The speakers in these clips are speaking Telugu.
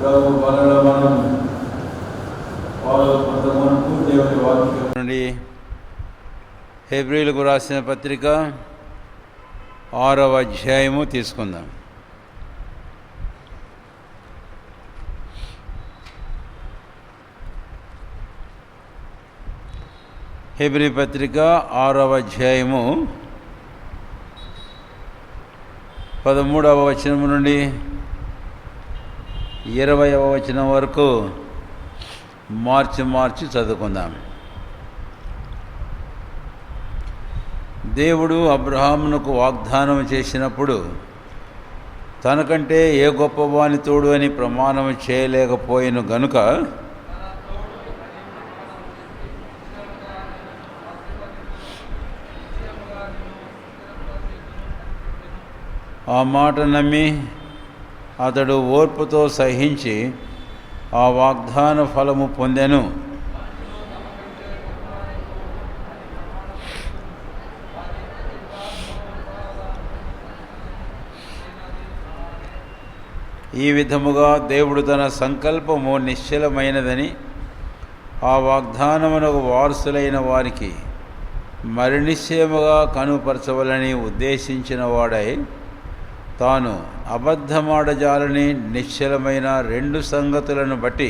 ప్రభు వలన మనం కొంతమంది దేవుని వాక్యం నుండి హెబ్రీలకు రాసిన పత్రిక 6వ అధ్యాయము తీసుకుందాం. హెబ్రీ పత్రిక 6వ అధ్యాయము 13వ వచనం నుండి 20వ వచనం వరకు మార్చి చదువుకుందాం. దేవుడు అబ్రహామునకు వాగ్దానం చేసినప్పుడు తనకంటే ఏ గొప్పవాని తోడు అని ప్రమాణం చేయలేకపోయిన గనుక ఆ మాట నమ్మి అతడు ఓర్పుతో సహించి ఆ వాగ్దాన ఫలము పొందెను. ఈ విధముగా దేవుడు తన సంకల్పము నిశ్చలమైనదని ఆ వాగ్దానమునకు వారసులైన వారికి మరి నిశ్చయముగా కనుపరచవలని ఉద్దేశించిన వాడై తాను అబద్ధమాడజాలని నిశ్చలమైన 2 సంగతులను బట్టి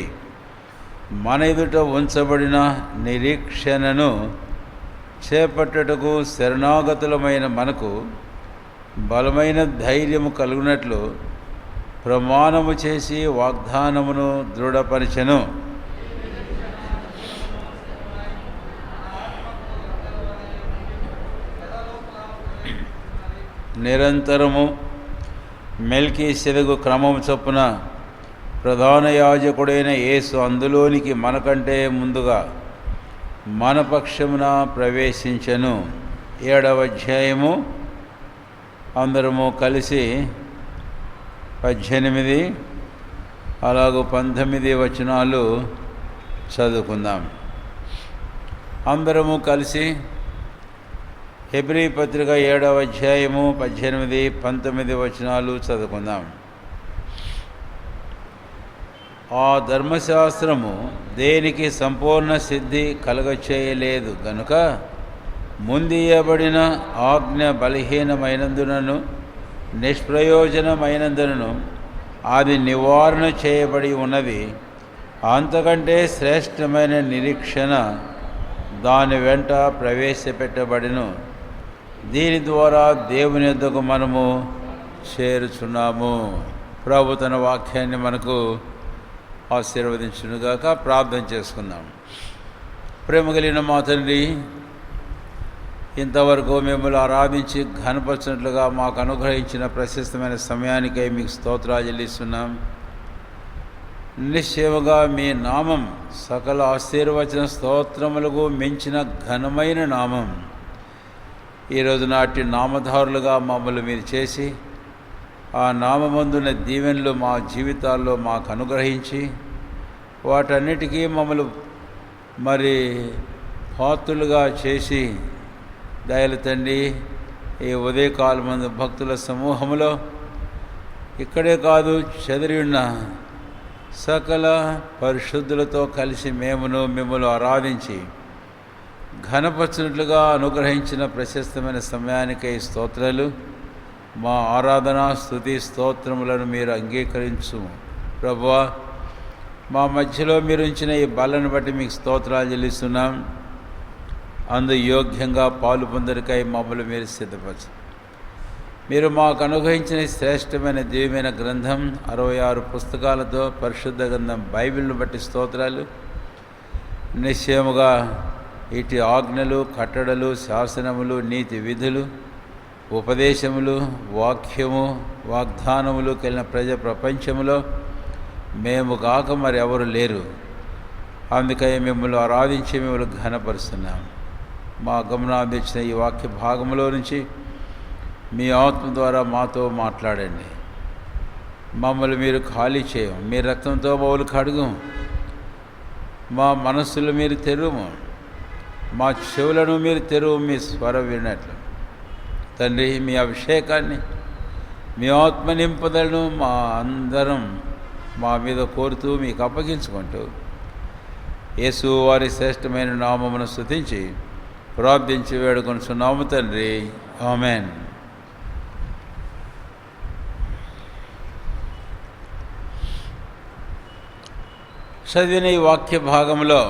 మన ఎదుట ఉంచబడిన నిరీక్షణను చేపట్టుటకు శరణాగతులమైన మనకు బలమైన ధైర్యము కలుగునట్లు ప్రమాణము చేసి వాగ్దానమును దృఢపరచెను. నిరంతరము మెల్కీసెదెకు క్రమము చొప్పున ప్రధాన యాజకుడైన యేసు అందులోనికి మనకంటే ముందుగా మన పక్షమున ప్రవేశించెను. 7వ అధ్యాయము అందరము కలిసి 18 అలాగూ 19 వచనాలు చదువుకుందాం. అందరము కలిసి హెబ్రీ పత్రిక 7వ అధ్యాయము 18, 19 వచనాలు చదువుకుందాం. ఆ ధర్మశాస్త్రము దేనికి సంపూర్ణ సిద్ధి కలగచేయలేదు గనుక ముందియబడిన ఆజ్ఞ బలహీనమైనందునను నిష్ప్రయోజనమైనందునను అది నివారణ చేయబడి ఉన్నది. అంతకంటే శ్రేష్టమైన నిరీక్షణ దాని వెంట ప్రవేశపెట్టబడిను. దీని ద్వారా దేవుని యొద్దకు మనము చేరుచున్నాము. ప్రభు తన వాక్యాన్ని మనకు ఆశీర్వదించునుగాక. ప్రార్థన చేసుకుందాం. ప్రేమ కలిగిన మా తండ్రి, ఇంతవరకు మిమ్మల్ని ఆరాధించి ఘనపరిచినట్లుగా మాకు అనుగ్రహించిన ప్రశస్తమైన సమయానికై మీకు స్తోత్రాలు చెల్లిస్తున్నాం. నిశ్చయముగా మీ నామం సకల ఆశీర్వచన స్తోత్రములకు మించిన ఘనమైన నామం. ఈరోజు నాటి నామధారులుగా మమ్మల్ని మీరు చేసి ఆ నామమందున దీవెనలు మా జీవితాల్లో మాకు అనుగ్రహించి వాటన్నిటికీ మమ్మల్ని మరి పాత్రులుగా చేసి దయలు తండ్రి, ఈ ఉదయకాలమందు భక్తుల సమూహంలో ఇక్కడే కాదు చెదిరి ఉన్న సకల పరిశుద్ధులతో కలిసి మేమును మిమ్మల్ని ఆరాధించి ఘనపరచినట్లుగా అనుగ్రహించిన ప్రశస్తమైన సమయానికై స్తోత్రాలు. మా ఆరాధన స్తుతి స్తోత్రములను మీరు అంగీకరించు ప్రభువా. మా మధ్యలో మీరు ఉంచిన ఈ బలను బట్టి మీకు స్తోత్రాలు చెల్లిస్తున్నాం. అందు యోగ్యంగా పాలు పొందరికై మమ్మల్ని మీరు సిద్ధపరచు. మీరు మాకు అనుగ్రహించిన శ్రేష్టమైన దివ్యమైన గ్రంథం 66 పుస్తకాలతో పరిశుద్ధ గ్రంథం బైబిల్ను బట్టి స్తోత్రాలు. నిశ్చయముగా ఇటు ఆజ్ఞలు, కట్టడలు, శాసనములు, నీతి విధులు, ఉపదేశములు, వాక్యము, వాగ్దానములు కలిగిన ప్రపంచములో మేము కాక మరి ఎవరు లేరు. అందుకై మిమ్మల్ని ఆరాధించి మిమ్మల్ని ఘనపరుస్తున్నాం. మా గమనాధించిన ఈ వాక్య భాగంలో నుంచి మీ ఆత్మ ద్వారా మాతో మాట్లాడండి. మమ్మల్ని మీరు ఖాళీ చేయం. మీ రక్తంతో మమ్మల్ని కడుగు. మా మనస్సులు మీరు తెరువు. మా చెవులను మీరు తెరువు, మీ స్వరం వినట్లు. తండ్రి, మీ అభిషేకాన్ని, మీ ఆత్మ నింపుదలను మా మీద కోరుతూ మీకు అప్పగించుకుంటూ యేసు వారి శ్రేష్టమైన నామమును స్తుతించి ప్రార్థించి వేడుకొనుచున్నాము తండ్రి. ఆమేన్. చదివిన ఈ వాక్య భాగంలో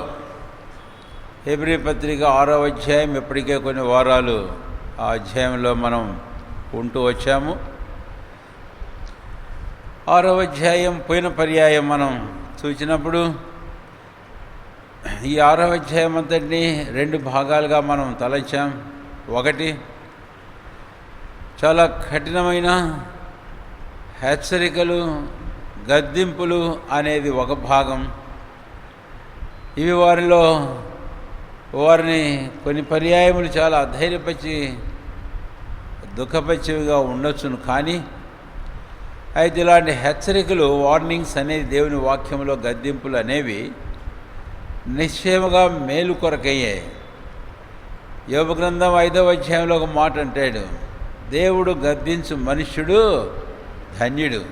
హెబ్రీ పత్రిక 6వ అధ్యాయం ఇప్పటికే కొన్ని వారాలు ఆ అధ్యాయంలో మనం ఉంటూ వచ్చాము. 6వ అధ్యాయం పోయిన పర్యాయం మనం చూసినప్పుడు ఈ 6వ అధ్యాయం అంతటినీ 2 భాగాలుగా మనం తలంచాం. ఒకటి, చాలా కఠినమైన హెచ్చరికలు, గద్దింపులు అనేది ఒక భాగం. ఇవి వారిని కొన్ని పర్యాయములు చాలా అధైర్యపరిచి దుఃఖపరిచేవిగా ఉండొచ్చును. కానీ అయితే ఇలాంటి హెచ్చరికలు, వార్నింగ్స్ అనేది దేవుని వాక్యంలో గద్దింపులు అనేవి నిశ్చయముగా మేలు కొరకయ్యాయి. యోబు గ్రంథం 5వ అధ్యాయంలో ఒక మాట అంటాడు, దేవుడు గద్దించు మనుష్యుడు ధన్యుడు.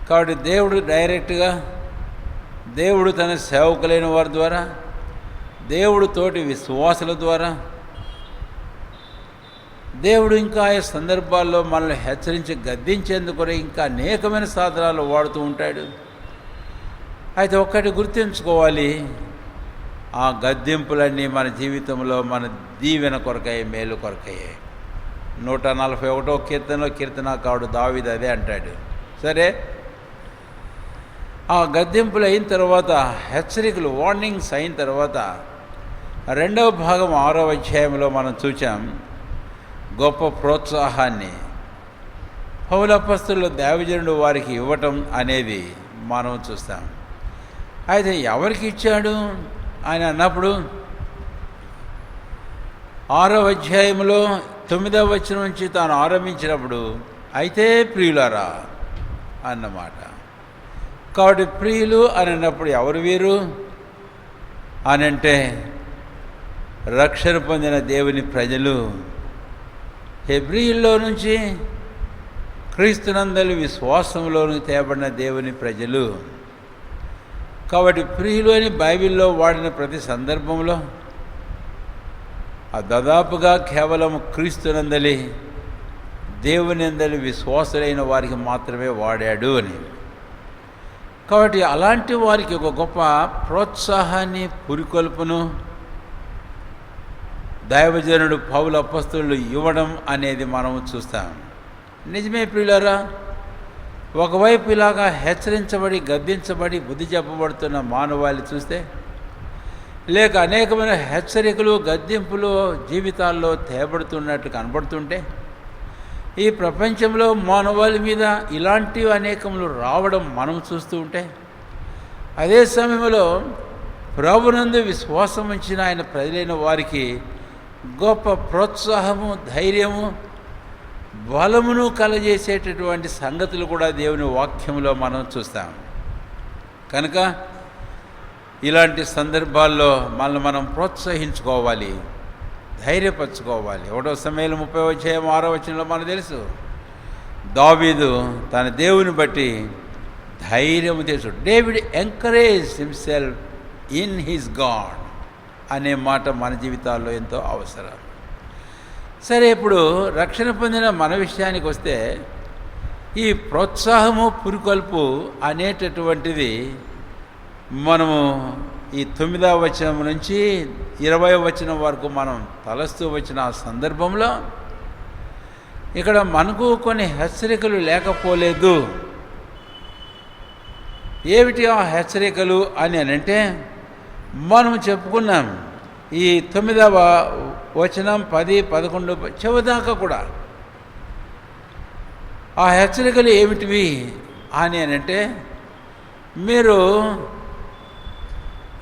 కాబట్టి దేవుడు డైరెక్ట్గా, దేవుడు తన సేవకులైన వారి ద్వారా, దేవుడు తోటి విశ్వాసుల ద్వారా, దేవుడు ఇంకా ఆయా సందర్భాల్లో మనల్ని హెచ్చరించి గద్దించేందుకు ఇంకా అనేకమైన సాధనాలు వాడుతూ ఉంటాడు. అయితే ఒక్కటి గుర్తుంచుకోవాలి, ఆ గద్దింపులన్నీ మన జీవితంలో మన దీవెన కొరకయ్యే, మేలు కొరకయ్యే. 141వ కీర్తనకారుడు దావీదు అదే అంటాడు. సరే, ఆ గద్దింపులు అయిన తర్వాత, హెచ్చరికలు, వార్నింగ్స్ అయిన తర్వాత 2వ భాగం 6వ అధ్యాయంలో మనం చూచాం గొప్ప ప్రోత్సాహాన్ని పౌలు అపొస్తలులు దైవజనుడు వారికి ఇవ్వటం అనేది మనం చూస్తాం. అయితే ఎవరికి ఇచ్చాడు ఆయన అన్నప్పుడు 6వ అధ్యాయంలో 9వ వచనం నుంచి తాను ఆరంభించినప్పుడు, అయితే ప్రియులారా అన్నమాట. కాబట్టి ప్రియులు అని అన్నప్పుడు ఎవరు వీరు అని అంటే, రక్షణ పొందిన దేవుని ప్రజలు, హెబ్రీయుల్లో నుంచి క్రీస్తునందలి విశ్వాసంలోనికి తేబడిన దేవుని ప్రజలు. కాబట్టి ప్రియులు అని బైబిల్లో వాడిన ప్రతి సందర్భంలో దాదాపుగా కేవలం క్రీస్తునందలి దేవుని అందలి విశ్వాసులైన వారికి మాత్రమే వాడాడు అని. కాబట్టి అలాంటి వారికి ఒక గొప్ప ప్రోత్సాహాన్ని, పురికొల్పును దైవజనుడు పౌలు అపొస్తలులు ఇవ్వడం అనేది మనం చూస్తాం. నిజమే ప్రియులారా, ఒకవైపు ఇలాగా హెచ్చరించబడి, గద్దించబడి, బుద్ధి చెప్పబడుతున్న మానవాళి చూస్తే, లేక అనేకమైన హెచ్చరికలు, గద్దింపులు జీవితాల్లో తేబడుతున్నట్టు కనబడుతుంటే, ఈ ప్రపంచంలో మానవాళి మీద ఇలాంటివి అనేకములు రావడం మనం చూస్తూ ఉంటే, అదే సమయంలో ప్రభునందు విశ్వాసం ఉంచిన ఆయన ప్రజలైన వారికి గొప్ప ప్రోత్సాహము, ధైర్యము, బలమును కలజేసేటటువంటి సంగతులు కూడా దేవుని వాక్యంలో మనం చూస్తాం. కనుక ఇలాంటి సందర్భాల్లో మనల్ని మనం ప్రోత్సహించుకోవాలి, ధైర్యపరచుకోవాలి. 1వ సమూయేలు 30వ అధ్యాయం 6వ వచనంలో మనకు తెలుసు, దావీదు తన దేవుని బట్టి ధైర్యము తెలుసు. David encourage himself in his God అనే మాట మన జీవితాల్లో ఎంతో అవసరం. సరే, ఇప్పుడు రక్షణ పొందిన మన విషయానికి వస్తే, ఈ ప్రోత్సాహము, పురికొల్పు అనేటటువంటిది మనము ఈ 9వ వచనం నుంచి 20వ వచనం వరకు మనం తలస్తూ వచ్చిన ఆ సందర్భంలో ఇక్కడ మనకు కొన్ని హెచ్చరికలు లేకపోలేదు. ఏమిటి ఆ హెచ్చరికలు అని అంటే, మనం చెప్పుకున్నాం ఈ 9వ వచనం 10, 11 చివరిదాకా కూడా ఆ హెచ్చరికలు ఏమిటివి అని అంటే, మీరు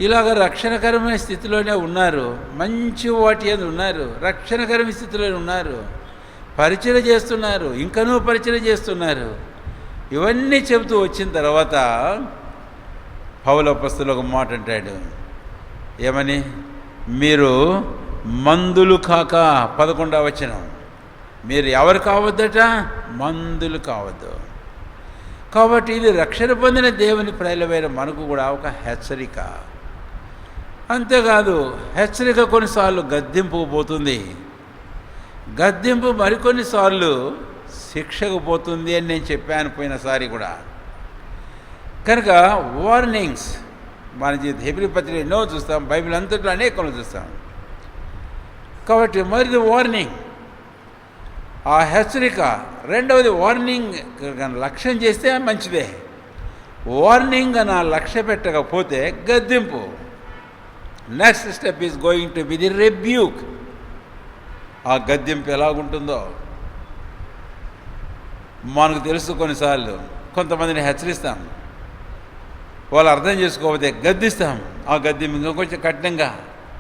ఇలాగ రక్షణకరమైన స్థితిలోనే ఉన్నారు, మంచి వాటి మీద ఉన్నారు, రక్షణకరమైన స్థితిలోనే ఉన్నారు, పరిచయం చేస్తున్నారు, ఇంకనూ పరిచయం చేస్తున్నారు. ఇవన్నీ చెబుతూ వచ్చిన తర్వాత పౌలు అపొస్తలులు ఒక మాట అంటాడు, ఏమని? మీరు మందులు కాక, 11వ వచనం, మీరు ఎవరు కావద్దట? మందులు కావద్దు. కాబట్టి ఇది రక్షణ పొందిన దేవుని ప్రజలమైన మనకు కూడా ఒక హెచ్చరిక. అంతేకాదు, హెచ్చరిక కొన్నిసార్లు గద్దింపుకు పోతుంది, గద్దింపు మరికొన్నిసార్లు శిక్షకు పోతుంది అని నేను చెప్పాను పోయినసారి కూడా. కనుక వార్నింగ్స్ మన హెబ్రీ పత్రిక ఎన్నో చూస్తాం, బైబిల్ అంతట్లో అనేకలు చూస్తాం. కాబట్టి మొదటిది వార్నింగ్, ఆ హెచ్చరిక. రెండవది వార్నింగ్ లక్ష్యం చేస్తే మంచిదే, వార్నింగ్ అని లక్ష్య పెట్టకపోతే గద్దింపు. Next step is going to be the rebuke. ఆ గద్దింపు ఎలాగుంటుందో మనకు తెలుసు. కొన్నిసార్లు కొంతమందిని హెచ్చరిస్తాం, వాళ్ళు అర్థం చేసుకోకపోతే గద్దిస్తాం. ఆ గద్దింపు ఇంకా కొంచెం కఠినంగా,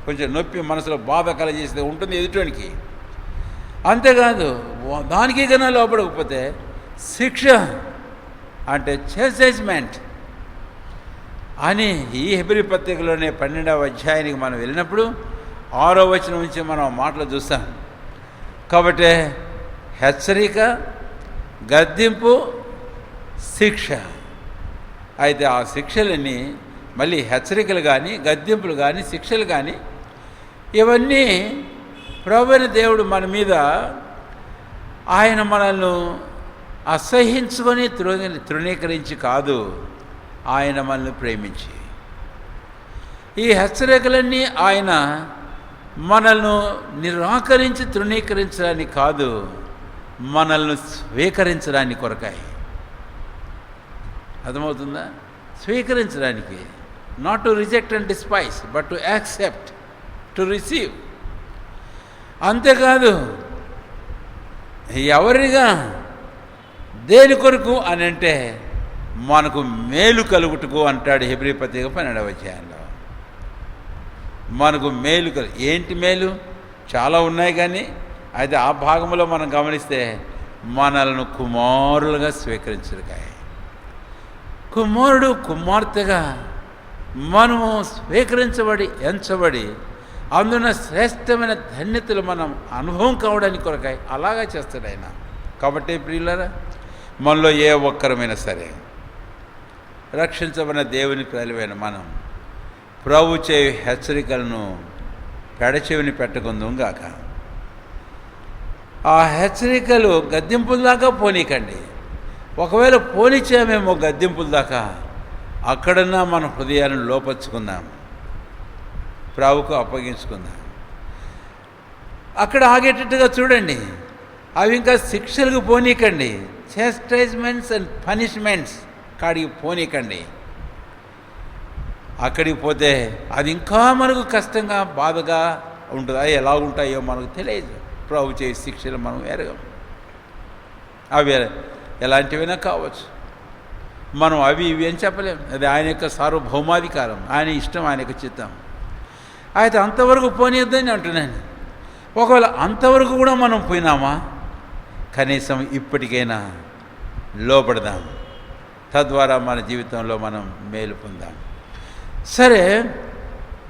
కొంచెం నొప్పి, మనసులో బాధ కలగజేస్తే ఉంటుంది ఎదుటోనికి. అంతేకాదు, దానికి కన్నా లోపడకపోతే శిక్ష, అంటే చేసేజ్మెంట్ అని ఈ హెబ్రీ పత్రికలోనే 12వ అధ్యాయానికి మనం వెళ్ళినప్పుడు 6వ వచనం నుంచి మనం మాటలు చూస్తాం. కాబట్టి హెచ్చరిక, గద్దింపు, శిక్ష. అయితే ఆ శిక్షలన్నీ మళ్ళీ హెచ్చరికలు కానీ, గద్దింపులు కానీ, శిక్షలు కానీ, ఇవన్నీ ప్రభువైన దేవుడు మన మీద ఆయన మనల్ని అసహించుకొని తృణీకరించి కాదు, ఆయన మనల్ని ప్రేమించి. ఈ హెచ్చరికలన్నీ ఆయన మనల్ని నిరాకరించి తృణీకరించడానికి కాదు, మనల్ని స్వీకరించడానికి కొరకాయి. అర్థమవుతుందా? స్వీకరించడానికి. Not to reject and despise, but to accept, to receive. అంతేకాదు, ఎవరిగా, దేని కొరకు అని అంటే మనకు మేలు కలుగుటకు అంటాడు హెబ్రీ పత్రిక 12వ అధ్యాయంలో. మనకు మేలు ఏంటి మేలు? చాలా ఉన్నాయి, కానీ అయితే ఆ భాగంలో మనం గమనిస్తే మనల్ని కుమారులుగా స్వీకరించడాయి. కుమారుడు, కుమార్తెగా మనము స్వీకరించబడి, ఎంచబడి, అందున శ్రేష్టమైన ధన్యతలు మనం అనుభవం కావడానికి కొరకాయి అలాగా చేస్తాడు ఆయన. కాబట్టి ప్రియులారా, మనలో ఏ ఒక్కరమైనా సరే రక్షించబడిన దేవుని ప్రజలమైన మనం ప్రభు చేయు హెచ్చరికలను పెడచెవిని పెట్టుకుందాం గాక. ఆ హెచ్చరికలు గద్దింపుల దాకా పోనీకండి. ఒకవేళ పోనిచ్చామేమో గద్దింపుల దాకా, అక్కడన్నా మన హృదయాలను లోపరుచుకుందాం, ప్రభుకు అప్పగించుకుందాం. అక్కడ ఆగేటట్టుగా చూడండి. అవి ఇంకా శిక్షలకు పోనీకండి, చాస్టైజ్మెంట్స్ అండ్ పనిష్మెంట్స్ కాడికి పోనీకండి. అక్కడికి పోతే అది ఇంకా మనకు కష్టంగా, బాధగా ఉంటుంది. అవి ఎలా ఉంటాయో మనకు తెలియదు. ప్రభు చేసే శిక్షలు మనం ఎరగం. అవి ఎలాంటివైనా కావచ్చు, మనం అవి ఇవి అని చెప్పలేం. అది ఆయన యొక్క సార్వభౌమాధికారం, ఆయన ఇష్టం, ఆయన యొక్క చిత్తం. అయితే అంతవరకు పోనీయద్దని అంటున్నాను. ఒకవేళ అంతవరకు కూడా మనం పోయినామా, కనీసం ఇప్పటికైనా లోపడదాం, తద్వారా మన జీవితంలో మనం మేలు పొందాం. సరే,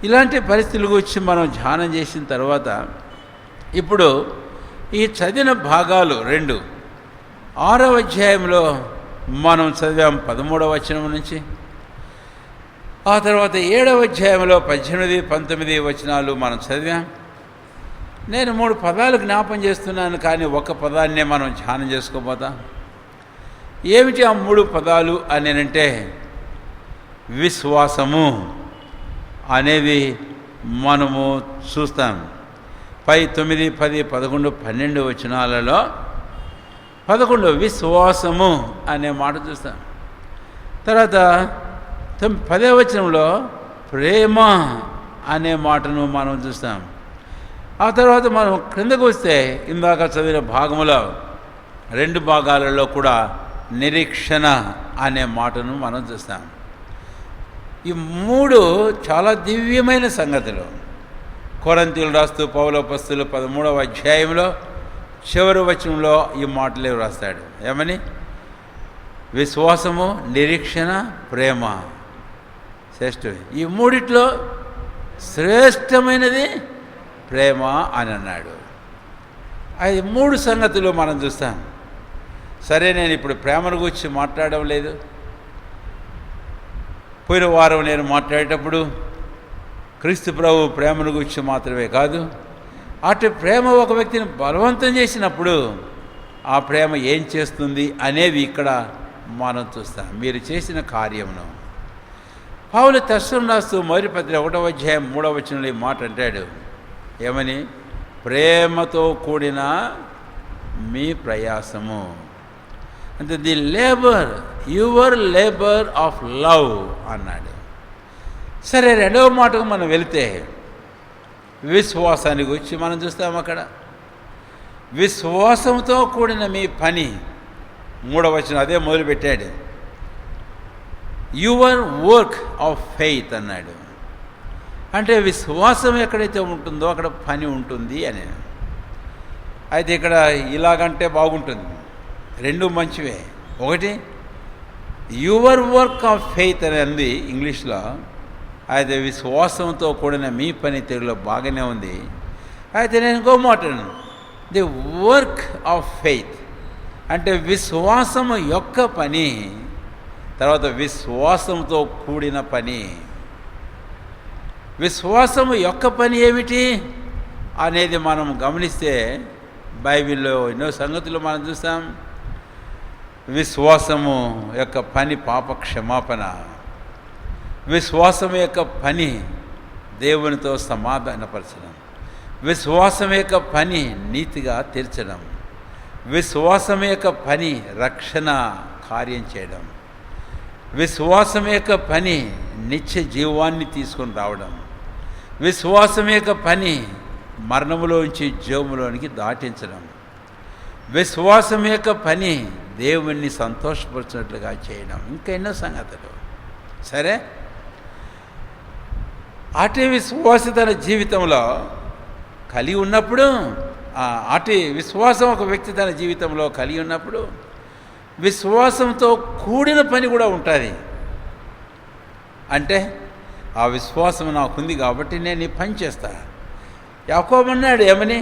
ఇలాంటి పరిస్థితులకు వచ్చి మనం ధ్యానం చేసిన తర్వాత ఇప్పుడు ఈ చదివిన భాగాలు 2, 6వ అధ్యాయంలో మనం చదివాం 13వ వచనం నుంచి. ఆ తర్వాత 7వ అధ్యాయంలో 18, 19 వచనాలు మనం చదివాం. నేను 3 పదాలు జ్ఞాపం చేస్తున్నాను, కానీ ఒక పదాన్నే మనం ధ్యానం చేసుకోబోతాం. ఏమిటి ఆ 3 పదాలు అని అంటే, విశ్వాసము అనేది మనము చూస్తాం. పై 9, 10, 11, 12 వచనాలలో 11 విశ్వాసము అనే మాట చూస్తాం. తర్వాత 10వ వచనంలో ప్రేమ అనే మాటను మనం చూస్తాం. ఆ తర్వాత మనం క్రిందకు వస్తే ఇందాక చదివిన భాగములో 2 భాగాలలో కూడా నిరీక్షణ అనే మాటను మనం చూస్తాం. ఈ 3 చాలా దివ్యమైన సంగతులు. కొరింథీయులు రాస్తూ పౌలు అపోస్తలులు 13వ అధ్యాయంలో చివరి వచనంలో ఈ మాటలే రాస్తాడు. ఏమని? విశ్వాసము, నిరీక్షణ, ప్రేమ శ్రేష్టమే. ఈ 3 శ్రేష్టమైనది ప్రేమ అని అన్నాడు. అది 3 సంగతులు మనం చూస్తాం. సరే, నేను ఇప్పుడు ప్రేమను గురించి మాట్లాడడం లేదు. పోయిన వారం నేను మాట్లాడేటప్పుడు క్రీస్తు ప్రభు ప్రేమను గురించి మాత్రమే కాదు, అటు ప్రేమ ఒక వ్యక్తిని బలవంతం చేసినప్పుడు ఆ ప్రేమ ఏం చేస్తుంది అనేది ఇక్కడ మనం చూస్తాం. మీరు చేసిన కార్యమును పౌలు తెస్సలోనికీయులకు రాస్తూ మొదటి పత్రిక 1వ అధ్యాయం 3వ వచనంలో ఈ మాట అంటాడు. ఏమని? ప్రేమతో కూడిన మీ ప్రయాసము, అంటే the labour, your labour of love అన్నాడు. సరే, రెండవ మాటకు మనం వెళితే విశ్వాసాన్ని గురించి మనం చూస్తాం. అక్కడ విశ్వాసంతో కూడిన మీ పని, 3వ వచనం అదే మొదలుపెట్టాడు. యువర్ వర్క్ ఆఫ్ ఫెయిత్ అన్నాడు. అంటే విశ్వాసం ఎక్కడైతే ఉంటుందో అక్కడ పని ఉంటుంది అని. అయితే ఇక్కడ ఇలాగంటే బాగుంటుంది, రెండు మంచివే. ఒకటి యువర్ వర్క్ ఆఫ్ ఫెయిత్ అని అంది ఇంగ్లీష్లో, అయితే విశ్వాసంతో కూడిన మీ పని తెలుగులో బాగానే ఉంది. అయితే నేను ఇంకో మాట, ది వర్క్ ఆఫ్ ఫెయిత్ అంటే విశ్వాసము యొక్క పని, తర్వాత విశ్వాసంతో కూడిన పని. విశ్వాసము యొక్క పని ఏమిటి అనేది మనం గమనిస్తే బైబిల్లో ఎన్నో సంగతులు మనం చూస్తాం. విశ్వాసము యొక్క పని పాప క్షమాపణ, విశ్వాసం యొక్క పని దేవునితో సమాధానపరచడం, విశ్వాసం యొక్క పని నీతిగా తీర్చడం, విశ్వాసం యొక్క పని రక్షణ కార్యం చేయడం, విశ్వాసం యొక్క పని నిత్య జీవాన్ని తీసుకొని రావడం, విశ్వాసం యొక్క పని మరణములోంచి జీవములోనికి దాటించడం, విశ్వాసం యొక్క పని దేవుణ్ణి సంతోషపరిచినట్లుగా చేయడం, ఇంకా ఎన్నో సంగతులు. సరే, అటు విశ్వాస తన జీవితంలో కలిగి ఉన్నప్పుడు, అటు విశ్వాసం ఒక వ్యక్తి తన జీవితంలో కలిగి ఉన్నప్పుడు విశ్వాసంతో కూడిన పని కూడా ఉంటుంది. అంటే ఆ విశ్వాసం నాకుంది కాబట్టి నేను ఈ పని చేస్తా. యాకోబు అన్నాడు ఏమని?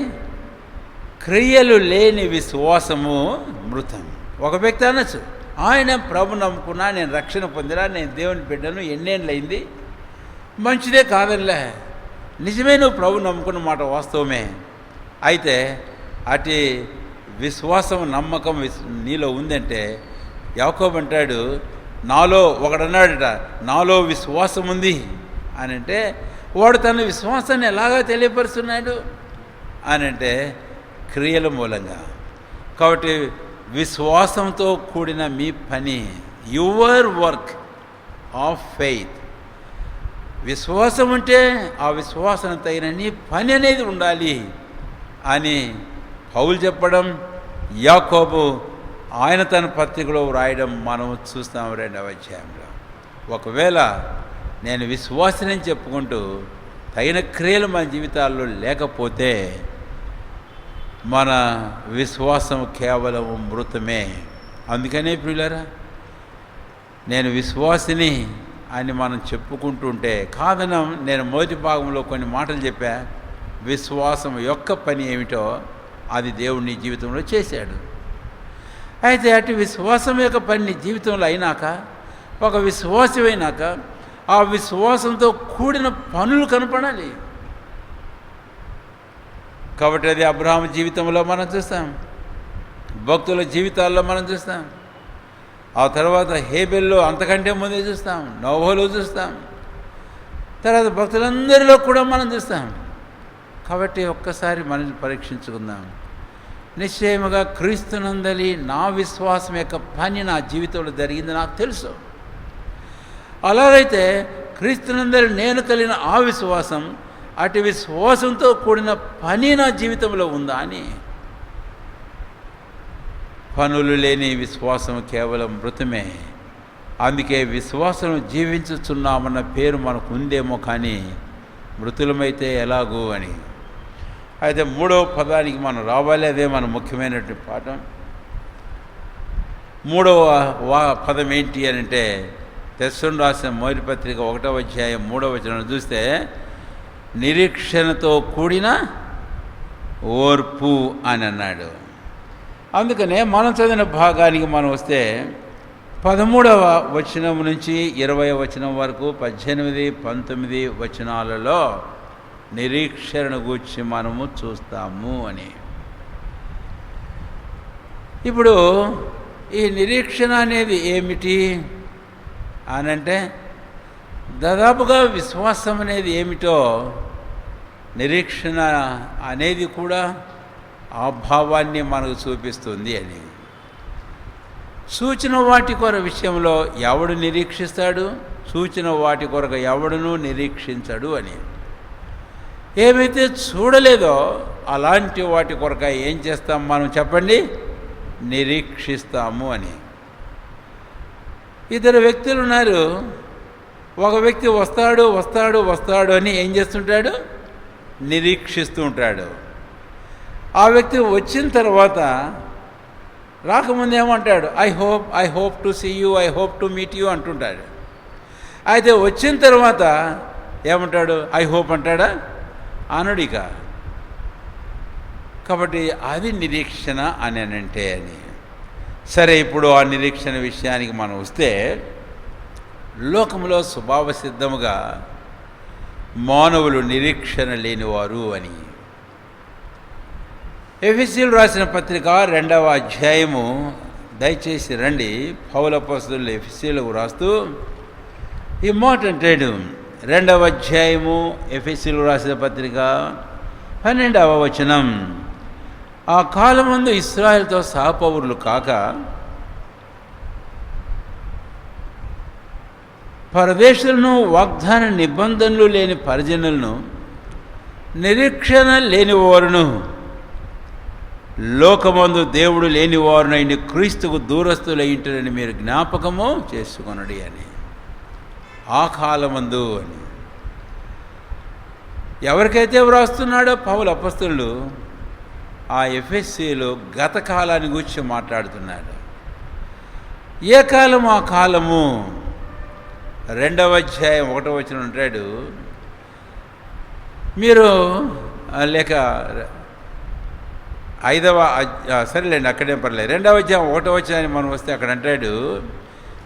క్రియలు లేని విశ్వాసము మృతం. ఒక వ్యక్తి అనొచ్చు, ఆయన ప్రభు నమ్ముకున్నా, నేను రక్షణ పొందినా, నేను దేవుని బిడ్డను, ఎన్నేళ్ళయింది, మంచిదే కాదనిలే, నిజమే, నువ్వు ప్రభు నమ్ముకున్న మాట వాస్తవమే. అయితే అటు విశ్వాసం నమ్మకం నీలో ఉందంటే, యాకోబు అంటాడు, నాలో ఒకడన్నాడట, నాలో విశ్వాసం ఉంది అని అంటే, వాడు తన విశ్వాసాన్ని ఎలాగా తెలియపరుస్తున్నాడు అని అంటే క్రియల మూలంగా. కాబట్టి విశ్వాసంతో కూడిన మీ పని, యువర్ వర్క్ ఆఫ్ ఫెయిత్. విశ్వాసం ఉంటే ఆ విశ్వాసం తగిన నీ పని అనేది ఉండాలి అని పౌలు చెప్పడం, యాకోబు ఆయన తన పత్రికలో వ్రాయడం మనం చూస్తాం 2వ అధ్యాయంలో. ఒకవేళ నేను విశ్వాసని చెప్పుకుంటూ తగిన క్రియలు మన జీవితాల్లో లేకపోతే మన విశ్వాసం కేవలం మృతమే. అందుకనే ప్రియులారా, నేను విశ్వాసిని అని మనం చెప్పుకుంటుంటే కాదనం. నేను మొదటి భాగంలో కొన్ని మాటలు చెప్పా. విశ్వాసం యొక్క పని ఏమిటో అది దేవుడు నీ జీవితంలో చేశాడు. అయితే అటు విశ్వాసం యొక్క పని నీ జీవితంలో అయినాక, ఒక విశ్వాసం అయినాక ఆ విశ్వాసంతో కూడిన పనులు కనపడాలి. కాబట్టి అది అబ్రహాము జీవితంలో మనం చూస్తాం, భక్తుల జీవితాల్లో మనం చూస్తాం, ఆ తర్వాత హేబెల్లో అంతకంటే ముందే చూస్తాం, నోవహులో చూస్తాం, తర్వాత భక్తులందరిలో కూడా మనం చూస్తాం. కాబట్టి ఒక్కసారి మనల్ని పరీక్షించుకుందాం. నిశ్చయముగా క్రీస్తునందలి నా విశ్వాసం యొక్క పని నా జీవితంలో జరిగింది నాకు తెలుసు. అలాగైతే క్రీస్తునందలి నేను కలిగిన ఆ విశ్వాసం, అటు విశ్వాసంతో కూడిన పని నా జీవితంలో ఉందా అని. పనులు లేని విశ్వాసం కేవలం మృతమే. అందుకే విశ్వాసం జీవించుచున్నామన్న పేరు మనకు ఉందేమో కానీ మృతులమైతే ఎలాగూ అని. అయితే 3వ పదానికి మనం రావాలి. అదే మన ముఖ్యమైనటువంటి పాఠం. 3వ పదం ఏంటి అని అంటే, తెస్సలోనికీయులకు రాసిన మొదటి పత్రిక 1వ అధ్యాయం 3వ వచనం చూస్తే, నిరీక్షణతో కూడిన ఓర్పు అని అన్నాడు. అందుకనే మనం చదివిన భాగానికి మనం వస్తే 13వ వచనం నుంచి 20వ వచనం వరకు 18, 19 వచనాలలో నిరీక్షణ గూర్చి మనము చూస్తాము అని. ఇప్పుడు ఈ నిరీక్షణ అనేది ఏమిటి అనంటే దాదాపుగా విశ్వాసం అనేది ఏమిటో నిరీక్షణ అనేది కూడా ఆ భావాన్ని మనకు చూపిస్తుంది అని. సూచన వాటి కొర విషయంలో ఎవడు నిరీక్షిస్తాడు, సూచన వాటి కొరకు ఎవడునూ నిరీక్షించడు అని. ఏమైతే చూడలేదో అలాంటి వాటి కొరక ఏం చేస్తాం మనం చెప్పండి, నిరీక్షిస్తాము అని. ఇద్దరు వ్యక్తులు ఉన్నారు. ఒక వ్యక్తి వస్తాడు వస్తాడు వస్తాడు అని ఏం చేస్తుంటాడు, నిరీక్షిస్తూ ఉంటాడు. ఆ వ్యక్తి వచ్చిన తర్వాత రాకముందు ఏమంటాడు, I hope to see you, I hope to meet you అంటుంటాడు. అయితే వచ్చిన తర్వాత ఏమంటాడు, ఐ హోప్ అంటాడా, అనడిక. కాబట్టి అది నిరీక్షణ అని అంటే అని. సరే, ఇప్పుడు ఆ నిరీక్షణ విషయానికి మనం వస్తే లోకంలో స్వభావ సిద్ధముగా మానవులు నిరీక్షణ లేనివారు అని. ఎఫెసీయులకు రాసిన పత్రిక 2వ అధ్యాయము దయచేసి రండి. పౌలు అపోస్తలుడు ఎఫెసీయులకు రాస్తూ ఈ మాట అంటాడు. 2వ అధ్యాయము ఎఫెసీయులకు రాసిన పత్రిక 12వ వచనం. ఆ కాలమందు ఇశ్రాయేలుతో సహపౌరులు కాక పరదేశులను, వాగ్దాన నిబంధనలు లేని పరిజనులను, నిరీక్షణ లేనివారును, లోకమందు దేవుడు లేనివారునైన క్రీస్తుకు దూరస్తులైంటారని మీరు జ్ఞాపకము చేసుకొనడి అని. ఆ కాలమందు అని ఎవరికైతే వ్రాస్తున్నాడో పౌలు అపోస్తలుడు ఆ ఎఫెసీలో గత కాలాన్ని గురించి మాట్లాడుతున్నాడు. ఏ కాలం ఆ కాలము? 2వ అధ్యాయం 1వ వచనం అంటాడు, మీరు లేక 5వ సరేలేండి అక్కడేం పర్లేదు, 2వ అధ్యాయం 1వ వచనాన్ని మనం వస్తే అక్కడ అంటాడు,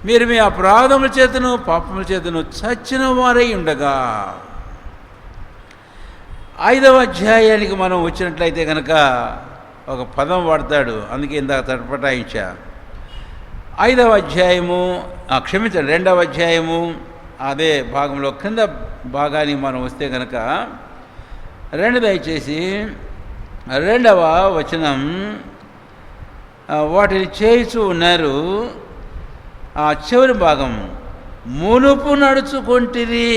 మీరు మీ అపరాధముల చేతను పాపముల చేతను చచ్చిన వారై ఉండగా. 5వ అధ్యాయానికి మనం వచ్చినట్లయితే కనుక ఒక పదం వాడతాడు, అందుకే ఇందాక తటపటాయించా. 5వ అధ్యాయము క్షమించండి 2వ అధ్యాయము అదే భాగంలో కింద భాగానికి మనం వస్తే కనుక 2 దయచేసి 2వ వచనం, వాటిని చేయిచూ ఉన్నారు. ఆ చివరి భాగం, మునుపు నడుచుకొంటిరి.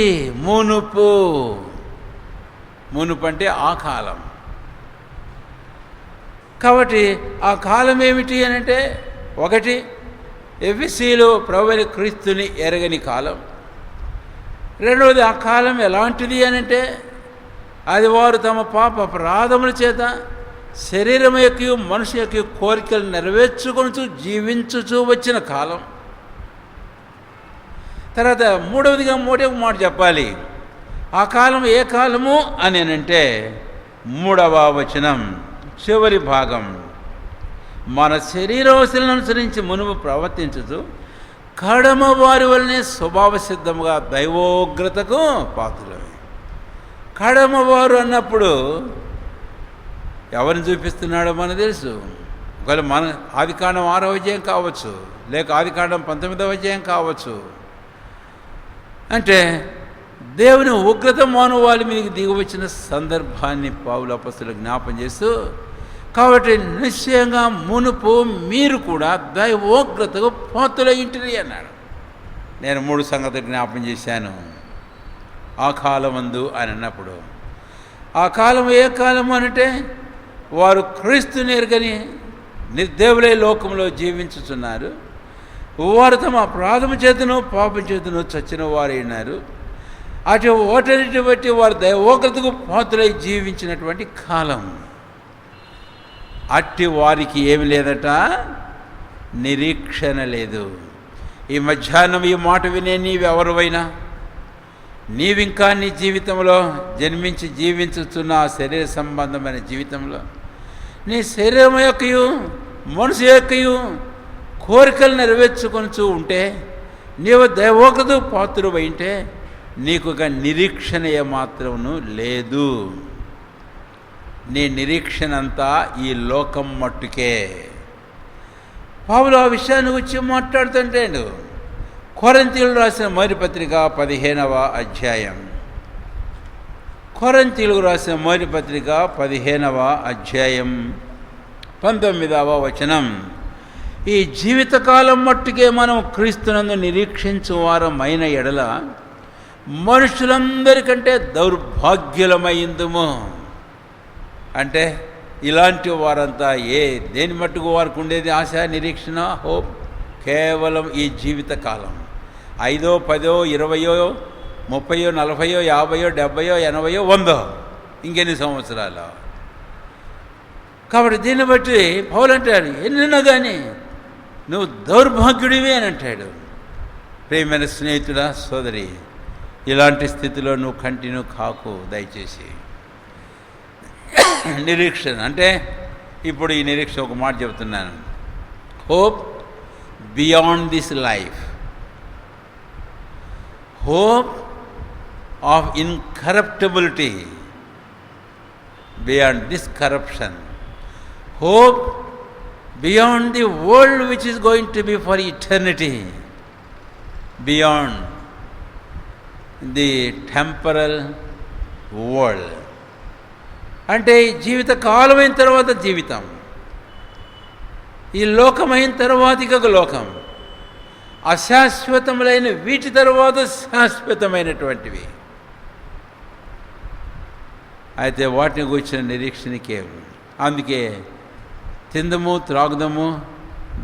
మునుపు అంటే ఆ కాలం. కాబట్టి ఆ కాలం ఏమిటి అని అంటే, ఒకటి ఎఫెసీయులు ప్రభువైన క్రీస్తుని ఎరగని కాలం. రెండవది ఆ కాలం ఎలాంటిది అని అంటే, అది వారు తమ పాప అపరాధముల చేత శరీరం యొక్క మనిషి యొక్క కోరికలు నెరవేర్చుకొనుచు జీవించుచూ వచ్చిన కాలం. తర్వాత మూడవదిగా ఒక మాట చెప్పాలి. ఆ కాలం ఏ కాలము అని అంటే 3వ వచనం చివరి భాగం, మన శరీరవసలను అనుసరించి మునుపు ప్రవర్తించుతూ కడమ వారి వల్లనే స్వభావ సిద్ధముగా దైవోగ్రతకు పాత్రలవి. కడమవారు అన్నప్పుడు ఎవరిని చూపిస్తున్నాడో మనకు తెలుసు. ఒకవేళ మన ఆదికాండం 6వ అధ్యాయం కావచ్చు, లేక ఆదికాండం 19వ అధ్యాయం కావచ్చు. అంటే దేవుని ఉగ్రత మానవాళి మీదకి దిగి వచ్చిన సందర్భాన్ని పౌలు అపోస్తలుడు జ్ఞాపం చేస్తూ, కాబట్టి నిశ్చయంగా మునుపు మీరు కూడా దైవోగ్రతకు పాత్రులయ్యుంటిరి అన్నాడు. నేను 3 సంగతులు జ్ఞాపం చేశాను. ఆ కాలమందు అని అన్నప్పుడు, ఆ కాలం ఏ కాలము అంటే, వారు క్రీస్తుని ఎరగని నిర్దేవులై లోకంలో జీవించుతున్నారు. వారు తమ అపరాధము చేతను పాపం చేతను చచ్చిన వారైనారు. అటు ఓటన్నిటి బట్టి వారు దైవోగ్రతకు పాత్రులై జీవించినటువంటి కాలం. అట్టి వారికి ఏమి లేదట, నిరీక్షణ లేదు. ఈ మధ్యాహ్నం ఈ మాట వినే నీవెవరువైనా, నీవింకా నీ జీవితంలో జన్మించి జీవించుతున్న శరీర సంబంధమైన జీవితంలో నీ శరీరం యొక్క మనసు యొక్కయు కోరికలు నెరవేర్చుకొనుచూ ఉంటే, నీవు దైవోక్తకు పాత్రుడై ఉంటే నీకు ఒక నిరీక్షణ ఏమాత్రమును లేదు. నీ నిరీక్షణ అంతా ఈ లోకం మట్టుకే. పౌలు ఆ విషయాన్ని గురించి మాట్లాడుతుంటాడు. కొరింథీయులు రాసిన మొదటి పత్రిక 15వ అధ్యాయం. కొరింథీయులకు రాసిన మొదటి పత్రిక 15వ అధ్యాయం 19వ వచనం. ఈ జీవితకాలం మట్టుకే మనం క్రీస్తునందు నిరీక్షించు వారమైన ఎడల మనుషులందరికంటే దౌర్భాగ్యులమైందుము. అంటే ఇలాంటి వారంతా దేని మట్టుకు వారికి ఉండేది ఆశ, నిరీక్షణ, హోప్ కేవలం ఈ జీవితకాలం. 5, 10, 20, 30, 40, 50, 70, 80, 100 ఇంకెన్ని సంవత్సరాలు. కాబట్టి దీన్ని బట్టి పౌలు అంటాడు, ఎన్నైనా కానీ నువ్వు దౌర్భాగ్యుడివి అని అంటాడు. ప్రియమైన స్నేహితుడా, సోదరి, ఇలాంటి స్థితిలో నువ్వు కంటిన్యూ కాకు దయచేసి. నిరీక్షణ అంటే ఇప్పుడు ఈ నిరీక్షణ ఒక మాట చెబుతున్నాను. Hope beyond this life, hope of incorruptibility beyond this corruption, hope beyond the world which is going to be for eternity, beyond the temporal world. అంటే జీవిత కాలమైన తర్వాత జీవితం, ఈ లోకమైన తర్వాత ఇక లోకం, అశాశ్వతములైన వీటి తర్వాత శాశ్వతమైనటువంటివి. అయితే వాటిని కూర్చున్న నిరీక్షణకే. అందుకే తిందము, త్రాగుదము,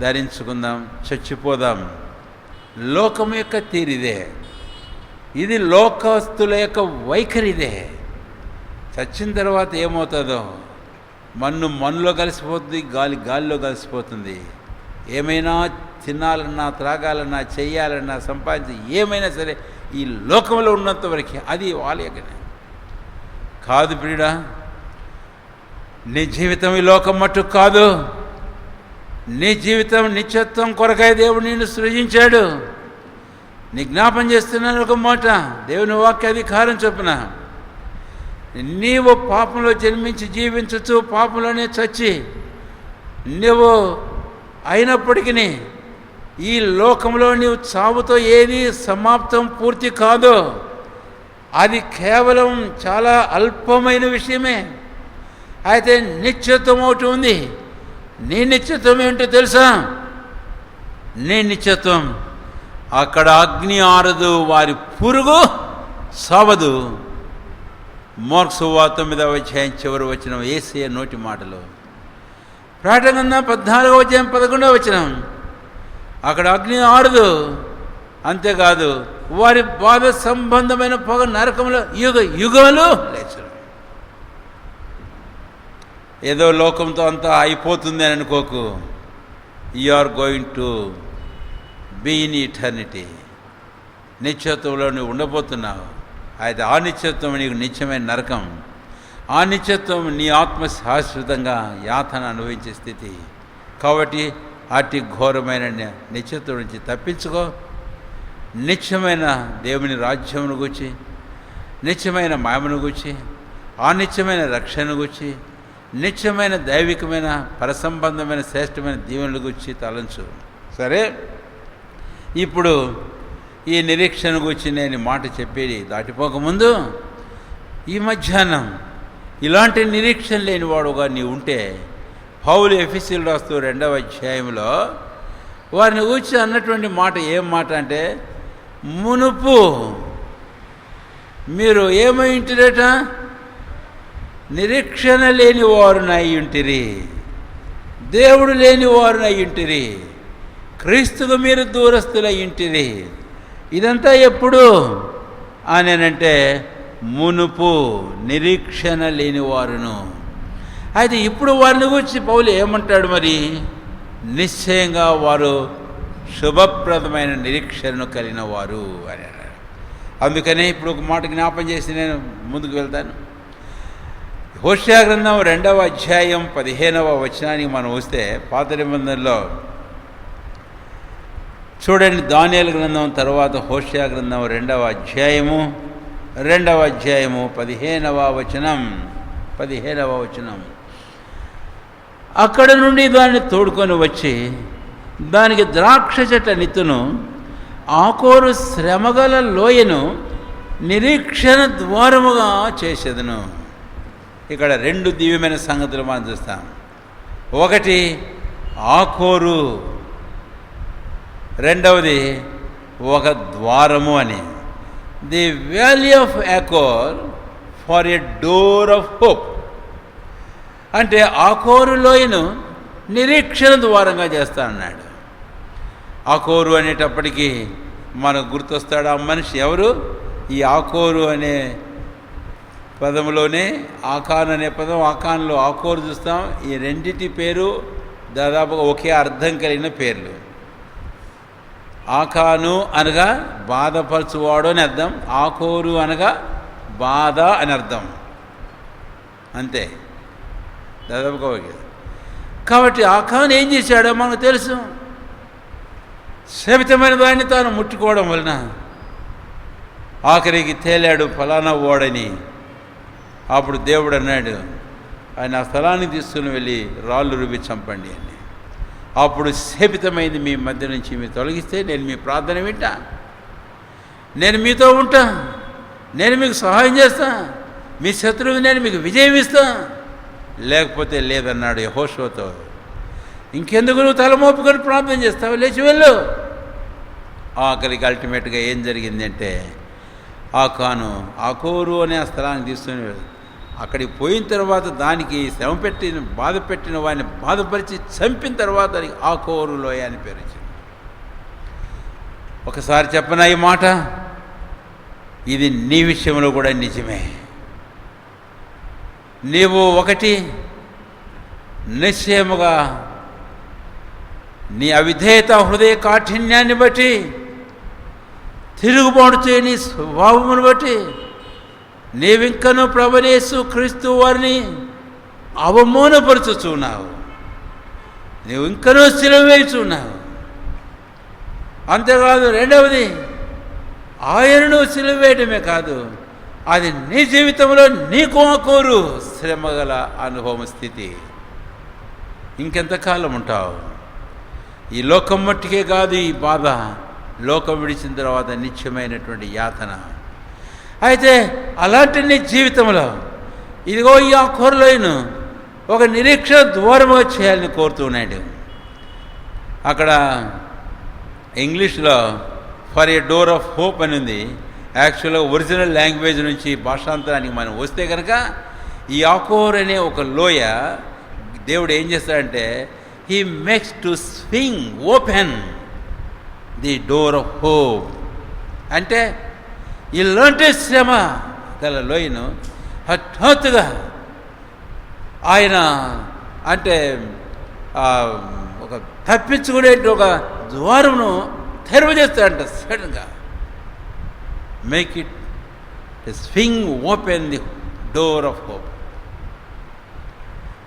ధరించుకుందాం, చచ్చిపోదాం. లోకం యొక్క తీరిదే, ఇది లోకస్తుల యొక్క వైఖరిదే. చచ్చిన తర్వాత ఏమవుతుందో, మన్నులో కలిసిపోతుంది, గాలిలో కలిసిపోతుంది. ఏమైనా తినాలన్నా, త్రాగాలన్నా, చెయ్యాలన్నా, సంపాదించి ఏమైనా సరే ఈ లోకంలో ఉన్నంత వరకు అది వాళ్ళ యొక్కనే కాదు. ప్రియుడా, నీ జీవితం ఈ లోకం మట్టు కాదు. నీ జీవితం నిత్యత్వం కొరకై దేవుడు నిన్ను సృజించాడు. నీ జ్ఞాపం చేస్తున్నాను ఒక మాట, దేవుని వాక్య అధికారం చొప్పున. నీవు పాపంలో జన్మించి జీవించచ్చు, పాపంలోనే చచ్చి నువ్వు అయినప్పటికీ ఈ లోకంలో నీవు చావుతో ఏది సమాప్తం పూర్తి కాదు. అది కేవలం చాలా అల్పమైన విషయమే. అయితే నిత్యత్వం ఒకటి ఉంది. నీ నిత్యత్వం ఏంటో తెలుసా? నీ నిత్యత్వం అక్కడ అగ్ని ఆరదు, వారి పురుగు సావదు. మార్కు సువార్త 9వ అధ్యాయం చివరి వచనం, యేసయ్య నోటి మాటలు. ప్రకటన గ్రంథం 14వ అధ్యాయం 11వ వచనం, అక్కడ అగ్ని ఆరదు. అంతేకాదు, వారి బాధ సంబంధమైన పొగ నరకంలో యుగ యుగాలు లేచరు. ఏదో లోకంతో అంతా అయిపోతుంది అని అనుకోకు. You are going to be in eternity. నిత్యత్వంలో నువ్వు ఉండబోతున్నావు. అయితే ఆ నిత్యత్వం నీకు నిత్యమైన నరకం. ఆ నిత్యత్వం నీ ఆత్మ శాశ్వతంగా యాతన అనుభవించే స్థితి. కాబట్టి అతి ఘోరమైన నిత్యత్వం నుంచి తప్పించుకో. నిత్యమైన దేవుని రాజ్యమును గూర్చి, నిత్యమైన మహిమను గూర్చి, ఆ నిత్యమైన రక్షణను గూర్చి, నిత్యమైన దైవికమైన పరసంబంధమైన శ్రేష్టమైన దీవెనల గురించి తలంచు. సరే, ఇప్పుడు ఈ నిరీక్షణ గురించి నేను మాట చెప్పేది దాటిపోకముందు, ఈ మధ్యాహ్నం ఇలాంటి నిరీక్షణ లేనివాడుగా నీవు ఉంటే, పౌలు ఎఫెసీయులకు రాస్తూ 2వ అధ్యాయంలో వారిని గురించి అన్నటువంటి మాట ఏం మాట అంటే, మునుపు మీరు ఏమై ఉంటిరట? నిరీక్షణ లేని వారునై ఉంటిరి, దేవుడు లేని వారునై ఉంటిరి, క్రీస్తుకు మీరు దూరస్తులై ఉంటిరి. ఇదంతా ఎప్పుడు అనేనంటే మునుపు నిరీక్షణ లేని వారును. అయితే ఇప్పుడు వారిని గురించి పౌలు ఏమంటాడు మరి? నిశ్చయంగా వారు శుభప్రదమైన నిరీక్షణను కలిగిన వారు అని అన్నాడు. అందుకనే ఇప్పుడు ఒక మాట జ్ఞాపం చేసి నేను ముందుకు వెళ్తాను. హోషేయ గ్రంథం 2వ అధ్యాయం 15వ వచనానికి మనం వస్తే పాత నిబంధనలో చూడండి. దానియేలు గ్రంథం తర్వాత హోషేయ గ్రంథం 2వ అధ్యాయము 15వ వచనం. అక్కడ నుండి దాన్ని తోడుకొని వచ్చి దానికి ద్రాక్ష చెట్ల నిత్తును ఆకోరు శ్రమగల లోయను నిరీక్షణ ద్వారముగా చేసేదను. ఇక్కడ 2 దివ్యమైన సంగతులు మనం చూస్తాం. ఒకటి ఆకోరు, రెండవది ఒక ద్వారము అని. The valley of Achor for a door of hope. అంటే ఆకోరు లోయను నిరీక్షణ ద్వారంగా చేస్తా అన్నాడు. ఆకోరు అనేటప్పటికీ మనకు గుర్తొస్తాడు ఆ మనిషి ఎవరు? ఈ ఆకోరు అనే పదంలోనే ఆకాన్ అనే పదం, ఆకాన్లో ఆకోరు చూస్తాం. ఈ రెండిటి పేరు దాదాపుగా ఒకే అర్థం కలిగిన పేర్లు. ఆకాను అనగా బాధపరచువాడు అని అర్థం, ఆకోరు అనగా బాధ అని అర్థం, అంతే, దాదాపుగా ఒకే. కాబట్టి ఆకాన్ ఏం చేశాడో మనకు తెలుసు. శపితమైన దాన్ని తాను ముట్టుకోవడం వలన ఆఖరికి తేలాడు ఫలానా ఓడని. అప్పుడు దేవుడు అన్నాడు, ఆయన ఆ స్థలాన్ని తీసుకుని వెళ్ళి రాళ్ళు రుబ్బి చంపండి అని. అప్పుడు శపితమైంది మీ మధ్య నుంచి మీరు తొలగిస్తే నేను మీ ప్రార్థన వింటా, నేను మీతో ఉంటా, నేను మీకు సహాయం చేస్తా, మీ శత్రువు నేను మీకు విజయం ఇస్తా, లేకపోతే లేదన్నాడు యెహోషువతో. ఇంకెందుకు నువ్వు తలమోపుకొని ప్రార్థన చేస్తావు, లేచి వెళ్ళు. ఆఖరికి అల్టిమేట్గా ఏం జరిగిందంటే ఆకాను ఆకోరు అనే ఆ స్థలానికి తీసుకుని అక్కడికి పోయిన తర్వాత దానికి శ్రమ పెట్టిన బాధ పెట్టిన వాడిని బాధపరిచి చంపిన తర్వాత దానికి ఆకోరు లోయ అని పేరు వచ్చింది. ఒకసారి చెప్పనా ఈ మాట, ఇది నీ విషయంలో కూడా నిజమే. నీవు ఒకటి నిశ్చయముగా నీ అవిధేయత హృదయ కాఠిన్యాన్ని బట్టి, తిరుగుబాటు చేయని స్వభావమును బట్టి నీవింకను ప్రభువైన యేసు క్రీస్తు వారిని అవమానపరుచుచున్నావు, నీవు ఇంకనూ సిలువ వేయుచున్నావు. అంతేకాదు, రెండవది ఆయనను సిలువ వేయడమే కాదు, అది నీ జీవితంలో నీకు ఆకోరు శ్రమగల అనుభవం స్థితి. ఇంకెంతకాలం ఉంటావు? ఈ లోకం మట్టికే కాదు ఈ బాధ, లోకం విడిచిన తర్వాత నిత్యమైనటువంటి యాతన. అయితే అలాంటి నీ జీవితంలో ఇదిగో ఈ ఆకోరులోను ఒక నిరీక్షణ ద్వారముగా చేయాలని కోరుతున్నాడు. అక్కడ ఇంగ్లీష్లో for a door of hope అని ఉంది. యాక్చువల్గా ఒరిజినల్ లాంగ్వేజ్ నుంచి భాషాంతరానికి మనం వస్తే కనుక ఈ ఆకోర్ అనే ఒక లోయ దేవుడు ఏం చేస్తాడంటే he makes to swing open the door of hope. అంటే ఇలాంటి శ్రమ గల లోయను హఠాత్తుగా ఆయన అంటే ఒక తప్పించుకునే ఒక ద్వారమును తెరవజేస్తాడంట సడన్గా. Make it swing open the door of hope.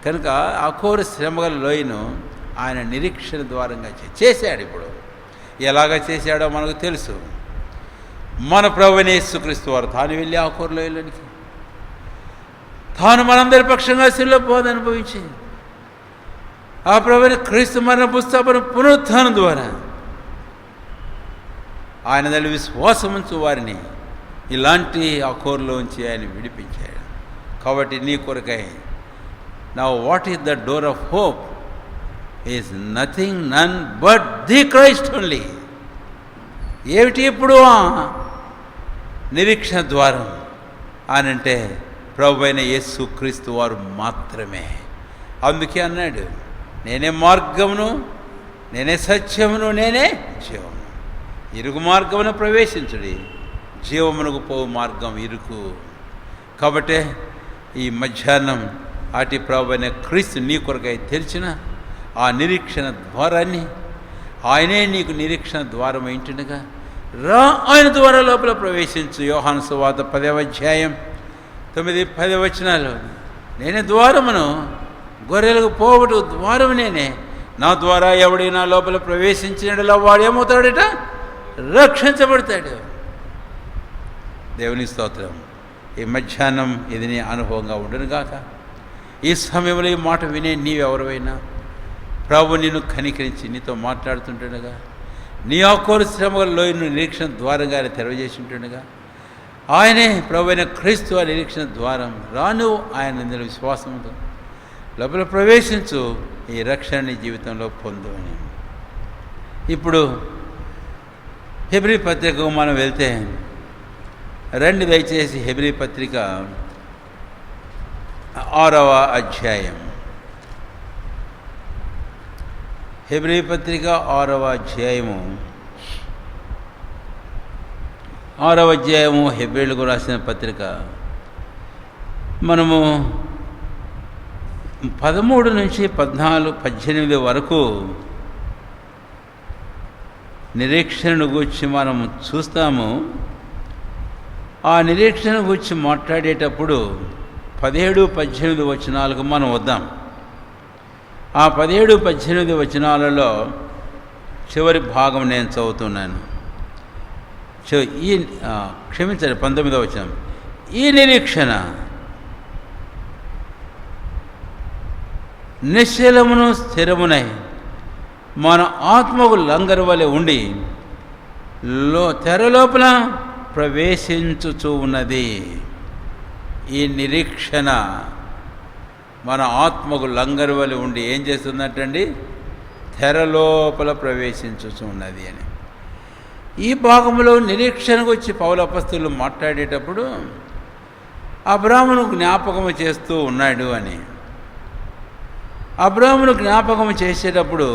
కనుక ఆకోరు శ్రమగల లోయను ఆయన నిరీక్షణ ద్వారంగా చేశాడు. ఇప్పుడు ఎలాగ చేశాడో మనకు తెలుసు. మన ప్రభువైన యేసుక్రీస్తు వారు తాను వెళ్ళి ఆకోరు లోయలోనికి తాను మనందరి పక్షంగా శిలువ బోధ అనుభవించి ఆ ప్రభువైన క్రీస్తు మరణ పుస్తకం పునరుత్థానం ద్వారా ఆయన తల్లి విశ్వాసం ఉంచు వారిని ఇలాంటి ఆకోరులోంచి ఆయన విడిపించాడు. కాబట్టి నీ కొరకై now what is the door of hope is nothing none but the Christ only. ఏమిటి ఇప్పుడు నిరీక్షణ ద్వారం అనంటే ప్రభువైన యేసు క్రీస్తు వారు మాత్రమే. అందుకే అన్నాడు, నేనే మార్గమును, నేనే సత్యమును, నేనే జీవమును. ఇరుగు మార్గమును ప్రవేశించుడి, జీవమునకు పోవు మార్గం ఇరుకు. కాబట్టే ఈ మధ్యాహ్నం అటు ప్రభువైన క్రీస్తు నీ కొరకై తెరిచిన ఆ నిరీక్షణ ద్వారాన్ని ఆయనే నీకు నిరీక్షణ ద్వారం ఏంటుండగా రా ఆయన ద్వారా లోపల ప్రవేశించు. యోహాను సువార్త 10వ అధ్యాయం 9-10 వచనాలు నేనే ద్వారమును, గొర్రెలకు పోవటు ద్వారము నేనే. నా ద్వారా ఎవడైనా లోపల ప్రవేశించినలా వాడు ఏమవుతాడట? రక్షించబడతాడు. దేవుని స్తోత్రం. ఈ మధ్యాహ్నం ఇది నీ అనుభవంగా ఉండును గాక. ఈ సమయంలో ఈ మాట వినే నీవెవరైనా ప్రభు నిన్ను కనికరించి నీతో మాట్లాడుతుంటుండగా, నీ ఆకోరు శ్రమలోని నిరీక్షణ ద్వారంగా ఆయన తెరవజేసి ఉంటుండగా, ఆయనే ప్రభు అయిన క్రీస్తు ఆ నిరీక్షణ ద్వారం. రాను ఆయన ఇందులో విశ్వాసంతో లోపల ప్రవేశించు, ఈ రక్షణ నీ జీవితంలో పొందు అని. ఇప్పుడు హెబ్రీ పత్రికకు మనం వెళ్తే రండి దయచేసి హెబ్రీ పత్రిక 6వ అధ్యాయం. హెబ్రీ పత్రిక 6వ అధ్యాయము. 6వ అధ్యాయము హెబ్రీలకు రాసిన పత్రిక. మనము 13 నుంచి 14, 18 వరకు నిరీక్షణను గూర్చి మనం చూస్తాము. ఆ నిరీక్షణ గురించి మాట్లాడేటప్పుడు 17, 18 వచనాలకు మనం వద్దాం. ఆ 17, 18 వచనాలలో చివరి భాగం నేను చదువుతున్నాను. క్షమించండి, 19వ వచనం. ఈ నిరీక్షణ నిశ్చలమును స్థిరమునై మన ఆత్మకు లంగరు వలె ఉండి తెరలోపల ప్రవేశించుచూ ఉన్నది. ఈ నిరీక్షణ మన ఆత్మకు లంగరు వలె ఉండి ఏం చేస్తున్నట్టండి? తెరలోపల ప్రవేశించుచూ ఉన్నది అని. ఈ భాగంలో నిరీక్షణకు వచ్చి పౌలు అపొస్తలులు మాట్లాడేటప్పుడు అబ్రాహామును జ్ఞాపకము చేస్తూ ఉన్నాడు అని. అబ్రాహామును జ్ఞాపకం చేసేటప్పుడు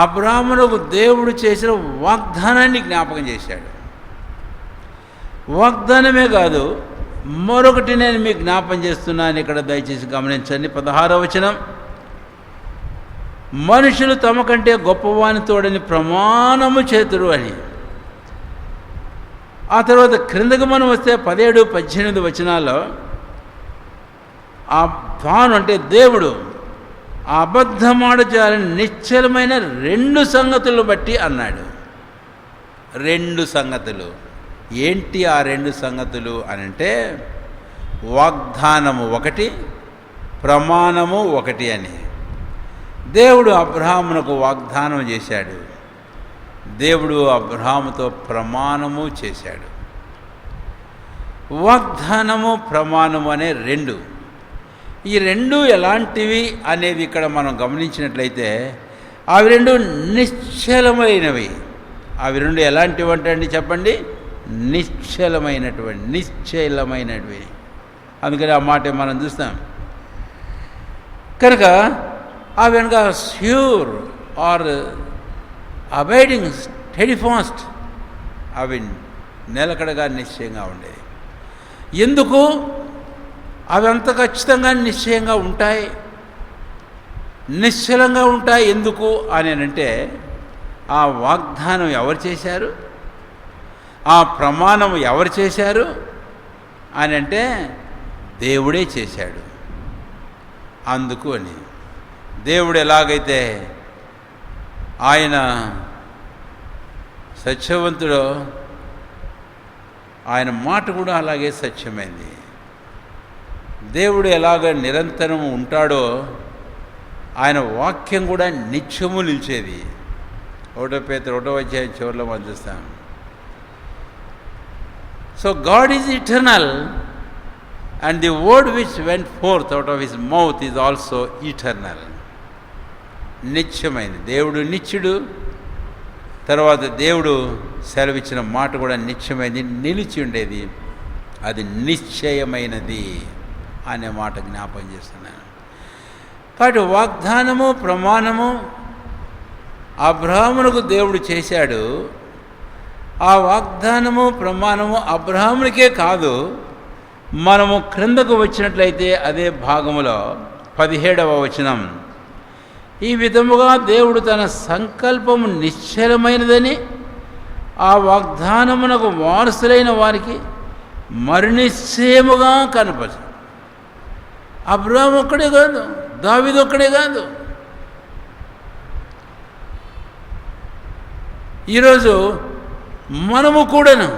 అబ్రాహామునకు దేవుడు చేసిన వాగ్దానాన్ని జ్ఞాపకం చేశాడు. వాగ్దానమే కాదు, మరొకటి నేను మీకు జ్ఞాపకం చేస్తున్నాను. ఇక్కడ దయచేసి గమనించండి. 16వ వచనం. మనుషులు తమ కంటే గొప్పవాని తోడని ప్రమాణము చేతురు అని. ఆ తర్వాత క్రిందకు మనం వస్తే 17, 18 వచనాల్లో తాను అంటే దేవుడు అబద్ధమాడజాలని నిశ్చలమైన 2 సంగతులు బట్టి అన్నాడు. 2 సంగతులు ఏంటి? ఆ 2 సంగతులు అని అంటే వాగ్దానము ఒకటి, ప్రమాణము ఒకటి అని. దేవుడు అబ్రహామునకు వాగ్దానం చేశాడు, దేవుడు అబ్రహాముతో ప్రమాణము చేశాడు. వాగ్దానము, ప్రమాణము అనే 2. ఈ 2 ఎలాంటివి అనేది ఇక్కడ మనం గమనించినట్లయితే అవి 2 నిశ్చలమైనవి. అవి 2 ఎలాంటివి అంటే చెప్పండి? నిశ్చలమైనటువంటివి. అందుకని ఆ మాట మనం చూస్తాం. కనుక అవి కనుక sure are abiding steady fast, అవి నిలకడగా నిశ్చయంగా ఉండేది. ఎందుకు అవి అంత ఖచ్చితంగా నిశ్చయంగా ఉంటాయి, నిశ్చలంగా ఉంటాయి? ఎందుకు అని అంటే ఆ వాగ్దానం ఎవరు చేశారు, ఆ ప్రమాణం ఎవరు చేశారు అని అంటే దేవుడే చేశాడు. అందుకు అని దేవుడు ఎలాగైతే ఆయన సత్యవంతుడో ఆయన మాట కూడా అలాగే సత్యమైంది. దేవుడు ఎలాగ నిరంతరం ఉంటాడో ఆయన వాక్యం కూడా నిత్యము నిలిచేది. 1 Peter 1వ అధ్యాయం చివరిలో మనం చూస్తాం. So God is eternal and the word which went forth out of his mouth is also eternal. నిత్యమైనది. దేవుడు నిత్యుడు. తర్వాత దేవుడు సెలవిచ్చిన మాట కూడా నిత్యమైనది, నిలిచి ఉండేది. అది నిశ్చయమైనది అనే మాట జ్ఞాపకం చేస్తున్నాను. కాబట్టి వాగ్దానము, ప్రమాణము అబ్రహామునకు దేవుడు చేశాడు. ఆ వాగ్దానము, ప్రమాణము అబ్రహామునికే కాదు, మనము క్రిందకు వచ్చినట్లయితే అదే భాగములో 17వ వచనం, ఈ విధముగా దేవుడు తన సంకల్పము నిశ్చలమైనదని ఆ వాగ్దానమునకు వారసులైన వారికి మరి నిశ్చయముగా కనపరచు. అబ్రహాము ఒక్కడే కాదు, దావీదు ఒక్కడే కాదు. ఈరోజు మనము కూడాను,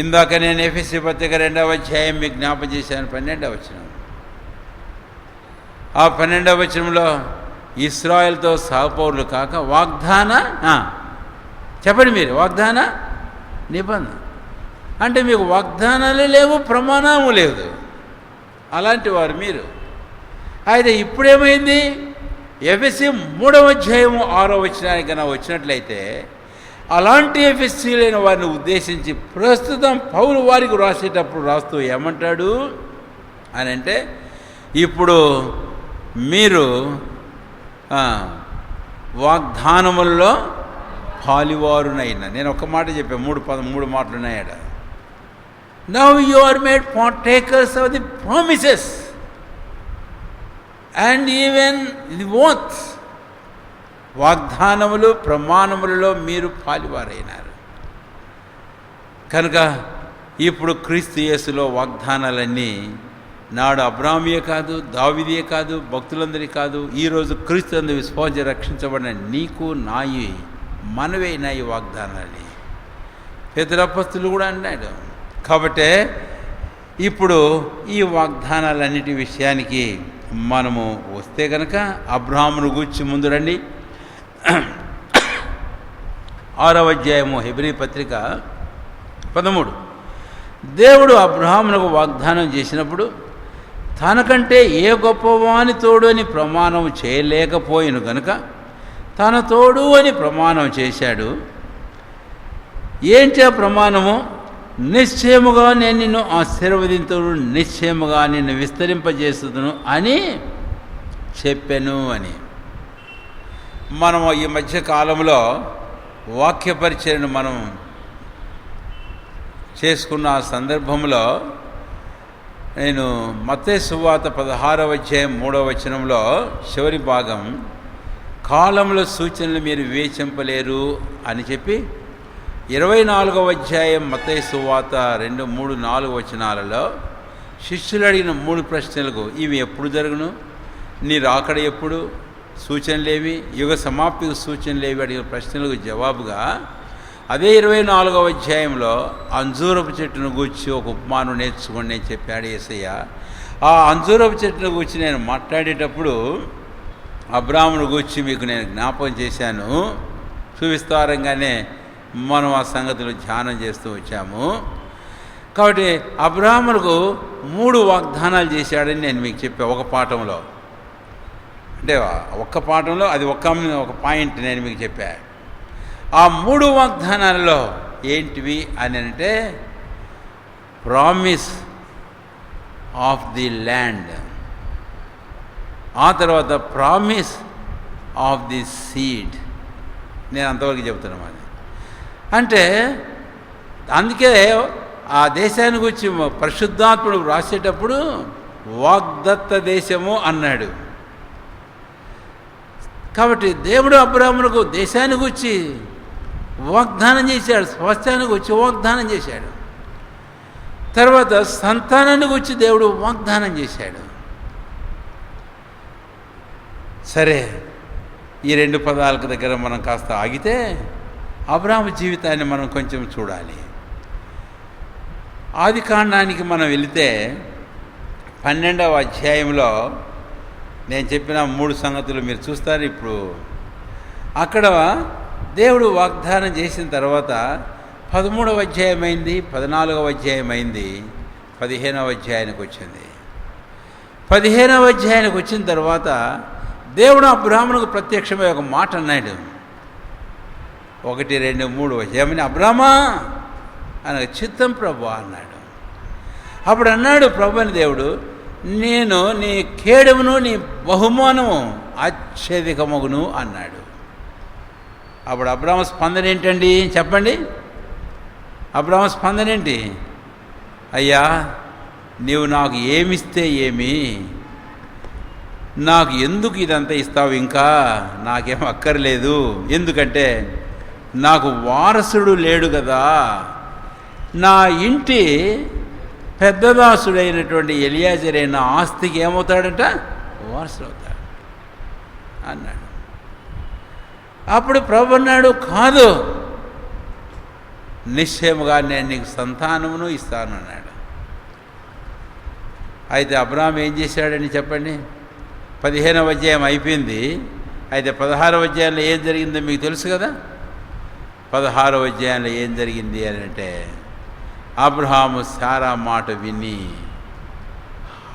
ఇందాక నేను ఎఫెసీ పత్రిక 2వ అధ్యాయం మీకు జ్ఞాపం చేశాను, 12వ వచనం. ఆ 12వ వచనంలో ఇశ్రాయేలుతో సహపౌరులు కాక వాగ్దాన చెప్పండి మీరు, వాగ్దాన నిబంధన అంటే మీకు వాగ్దానాలు లేవు, ప్రమాణము లేదు. అలాంటి వారు మీరు. అయితే ఇప్పుడేమైంది? ఎఫెసీ 3వ అధ్యాయము 6వ వచనానికి వచ్చినట్లయితే అలాంటి ఎఫెసీ లేని వారిని ఉద్దేశించి ప్రస్తుతం పౌలు వారికి రాసేటప్పుడు రాస్తూ ఏమంటాడు అని అంటే, ఇప్పుడు మీరు వాగ్దానములలో పాలివారునైనా, నేను ఒక మాట చెప్పాను, 3 మాటలు ఉన్నాయట. Now you are made partakers of the promises and even the oaths. వాగ్దానములు ప్రమాణములలో మీరు పాలివారైనారు కనుక ఇప్పుడు క్రీస్తు యేసులో వాగ్దానాలన్నీ నాడు అబ్రాహామీయే కాదు, దావీదే కాదు, భక్తులందరి కాదు, ఈరోజు క్రీస్తు యందు విశ్వాస రక్షించబడిన నీకు నాయి మనవైన ఈ వాగ్దానాన్ని పేతురు అపొస్తలుడు కూడా అన్నాడు. కాబట్టి ఇప్పుడు ఈ వాగ్దానాలన్నిటి విషయానికి మనము వస్తే కనుక అబ్రహామును గూర్చి ముందు రండి. 6వ అధ్యాయము హెబ్రీ పత్రిక 13. దేవుడు అబ్రహామునకు వాగ్దానం చేసినప్పుడు తనకంటే ఏ గొప్పవాని తోడు అని ప్రమాణం చేయలేకపోయిను కనుక తన తోడు అని ప్రమాణం చేశాడు. ఏంటి ఆ ప్రమాణము? నిశ్చయముగా నేను నిన్ను ఆశీర్వదింతును, నిశ్చయముగా నిన్ను విస్తరింపజేస్తును అని చెప్పాను అని. మనం ఈ మధ్య కాలంలో వాక్య పరిచయను మనం చేసుకున్న ఆ సందర్భంలో నేను మత్తయి సువార్త 16వ అధ్యాయం 3వ వచనంలో చివరి భాగం, కాలంలో సూచనలు మీరు వివేచింపలేరు అని చెప్పి 24వ అధ్యాయం మత్తయి సువార్త 2, 3, 4 వచనాలలో శిష్యులు అడిగిన 3 ప్రశ్నలకు ఇవి ఎప్పుడు జరుగును, నీ రాకడ ఎప్పుడు, సూచనలేవి, యుగ సమాప్తికి సూచనలేవి అడిగిన ప్రశ్నలకు జవాబుగా అదే 24వ అధ్యాయంలో అంజూరపు చెట్టును గూర్చి ఒక ఉపమానం నేర్చుకోండి అని చెప్పాడు యేసయ్య. ఆ అంజూరపు చెట్టును గూర్చి నేను మాట్లాడేటప్పుడు అబ్రాహామును గూర్చి మీకు నేను జ్ఞాపకం చేశాను. సువిస్తారంగానే మనం ఆ సంగతులు ధ్యానం చేస్తూ వచ్చాము. కాబట్టి అబ్రాహామునకు 3 వాగ్దానాలు చేశాడని నేను మీకు చెప్పా ఒక పాఠంలో. అంటే ఒక్క పాఠంలో అది ఒక పాయింట్ నేను మీకు చెప్పా. ఆ 3 వాగ్దానాలలో ఏంటివి అని అంటే, ప్రామిస్ ఆఫ్ ది ల్యాండ్, ఆ తర్వాత ప్రామిస్ ఆఫ్ ది సీడ్. నేను అంతవరకు చెబుతున్నాను. అది అంటే అందుకే ఆ దేశాన్ని గురించి పరిశుద్ధాత్ముడు రాసేటప్పుడు వాగ్దత్త దేశము అన్నాడు. కాబట్టి దేవుడు అబ్రాహామునకు దేశాన్ని గురించి వాగ్దానం చేశాడు, స్వాస్థ్యాన్ని గురించి వాగ్దానం చేశాడు. తర్వాత సంతానాన్ని గురించి దేవుడు వాగ్దానం చేశాడు. సరే, ఈ 2 పదాలకు దగ్గర మనం కాస్త ఆగితే అబ్రాహాము జీవితాన్ని మనం కొంచెం చూడాలి. ఆది కాండానికి మనం వెళితే 12వ అధ్యాయంలో నేను చెప్పిన 3 సంగతులు మీరు చూస్తారు. ఇప్పుడు అక్కడ దేవుడు వాగ్దానం చేసిన తర్వాత 13వ అధ్యాయం అయింది, 14వ అధ్యాయం అయింది, 15వ అధ్యాయానికి వచ్చింది. 15వ అధ్యాయానికి వచ్చిన తర్వాత దేవుడు అబ్రాహామునకు ప్రత్యక్షమై ఒక మాట అన్నాడు. 1, 2, 3 ఏమని? అబ్రామా అనగా చిత్తం ప్రభు అన్నాడు. అప్పుడు అన్నాడు ప్రభు అని దేవుడు, నేను నీ కేడమును నీ బహుమానము అత్యధికమగును అన్నాడు. అప్పుడు అబ్రాహాము స్పందన ఏంటండి చెప్పండి? అబ్రాహాము స్పందన ఏంటి? అయ్యా, నీవు నాకు ఏమిస్తే ఏమి, నాకు ఎందుకు ఇదంతా ఇస్తావు, ఇంకా నాకేం అక్కర్లేదు, ఎందుకంటే నాకు వారసుడు లేడు కదా, నా ఇంటి పెద్దదాసుడైనటువంటి ఎలియాజరైన ఆస్తికి ఏమవుతాడంట? వారసుడవుతాడు అన్నాడు. అప్పుడు ప్రభు అన్నాడు, కాదు, నిశ్చయముగా నేను నీకు సంతానమును ఇస్తాను అన్నాడు. అయితే అబ్రాహాం ఏం చేశాడని చెప్పండి. 15వ అధ్యాయం అయిపోయింది. అయితే 16వ అధ్యాయంలో ఏం జరిగిందో మీకు తెలుసు కదా. 16వ అధ్యాయంలో ఏం జరిగింది అని అంటే, అబ్రహాము శారా మాట విని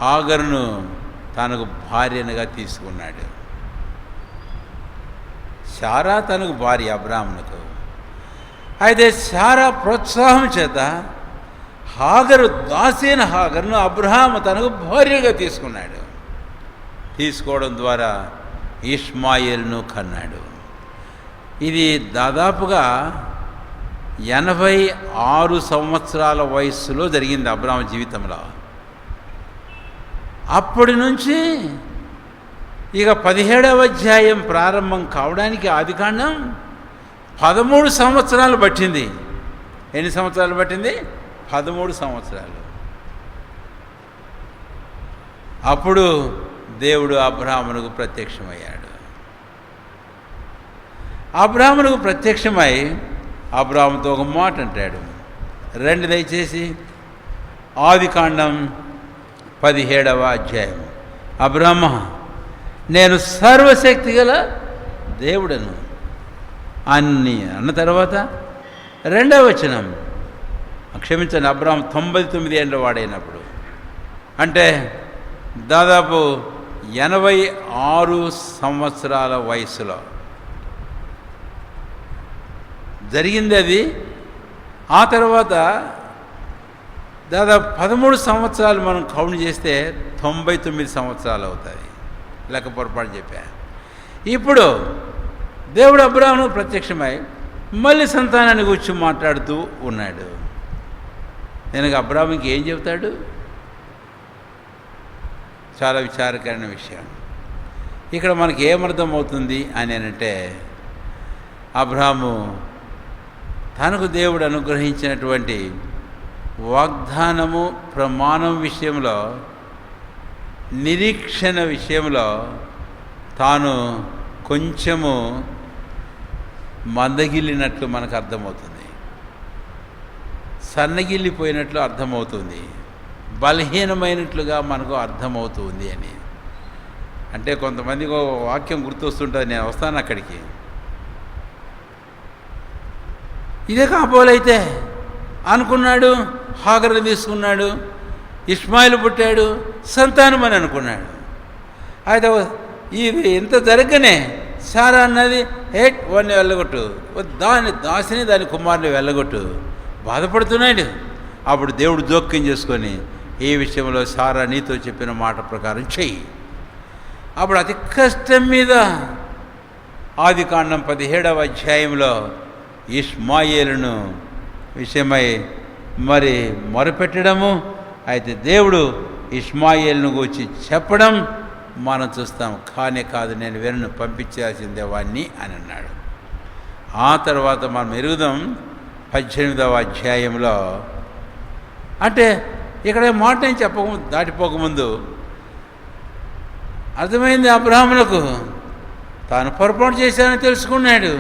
హాగరును తనకు భార్యనుగా తీసుకున్నాడు. శారా తనకు భార్య అబ్రాహామునకు. అయితే శారా ప్రోత్సాహం చేత హాగరు, దాసైన హాగరును అబ్రహాము తనకు భార్యగా తీసుకున్నాడు. తీసుకోవడం ద్వారా ఇష్మాయేలును కన్నాడు. ఇది దాదాపుగా 86 సంవత్సరాల వయస్సులో జరిగింది అబ్రహాము జీవితంలో. అప్పటి నుంచి ఇక 17వ అధ్యాయం ప్రారంభం కావడానికి ఆదికాండం 13 సంవత్సరాలు పట్టింది. ఎన్ని సంవత్సరాలు పట్టింది? 13 సంవత్సరాలు. అప్పుడు దేవుడు అబ్రహామునకు ప్రత్యక్షమయ్యాడు. అబ్రహామునకు ప్రత్యక్షమై అబ్రహాముతో ఒక మాట అంటాడు. రండి దయచేసి ఆదికాండం 17వ అధ్యాయం. అబ్రహ్మ, నేను సర్వశక్తి గల దేవుడను అన్న తర్వాత 2వ వచనం, క్షమించండి, అబ్రహాం 99 ఏళ్ళ వాడైనప్పుడు, అంటే దాదాపు 86 సంవత్సరాల వయసులో జరిగింది అది. ఆ తర్వాత దాదాపు 13 సంవత్సరాలు మనం కౌంట్ చేస్తే 99 సంవత్సరాలు అవుతుంది. లెక్క పొరపాటు చెప్పా. ఇప్పుడు దేవుడు అబ్రహామును ప్రత్యక్షమై మళ్ళీ సంతానాన్ని గురించి మాట్లాడుతూ ఉన్నాడు. నేను అబ్రహాముకి ఏం చెబుతాడు? చాలా విచారకరమైన విషయం. ఇక్కడ మనకి ఏమర్థం అవుతుంది అని అంటే, అబ్రహాము తనకు దేవుడు అనుగ్రహించినటువంటి వాగ్దానము, ప్రమాణం విషయంలో, నిరీక్షణ విషయంలో తాను కొంచెము మందగిల్లినట్లు మనకు అర్థమవుతుంది, సన్నగిల్లిపోయినట్లు అర్థమవుతుంది, బలహీనమైనట్లుగా మనకు అర్థమవుతుంది అని. అంటే కొంతమందికి ఒక వాక్యం గుర్తొస్తుంటుంది, నేను వస్తాను అక్కడికి. ఇదే కాబోలైతే అనుకున్నాడు, హాగరుని తీసుకున్నాడు, ఇష్మాయిలు పుట్టాడు, సంతానం అని అనుకున్నాడు. అయితే ఇది ఎంత జరగనే సారా అన్నది, వాడిని వెళ్ళగొట్టు, దాసిని దాని కుమారుని వెళ్ళగొట్టు, బాధపడుతున్నాడు. అప్పుడు దేవుడు జోక్యం చేసుకొని, ఈ విషయంలో సారా నీతో చెప్పిన మాట ప్రకారం చెయ్యి. అప్పుడు అతి కష్టం మీద ఆదికాండం 17వ అధ్యాయంలో ఇష్మాయేలును విషయమై మరి మొరపెట్టడము, అయితే దేవుడు ఇష్మాయేలును గురించి చెప్పడం మనం చూస్తాం. కానే కాదు, నేను వెన్ను పంపించాల్సిందే వాడిని అని అన్నాడు. ఆ తర్వాత మనం ఎరుగుదాం 18వ అధ్యాయంలో. అంటే ఇక్కడ మాట నేను దాటిపోకముందు అర్థమైంది అబ్రహాములకు, తాను పొరపాటు చేశానని తెలుసుకున్నాడు.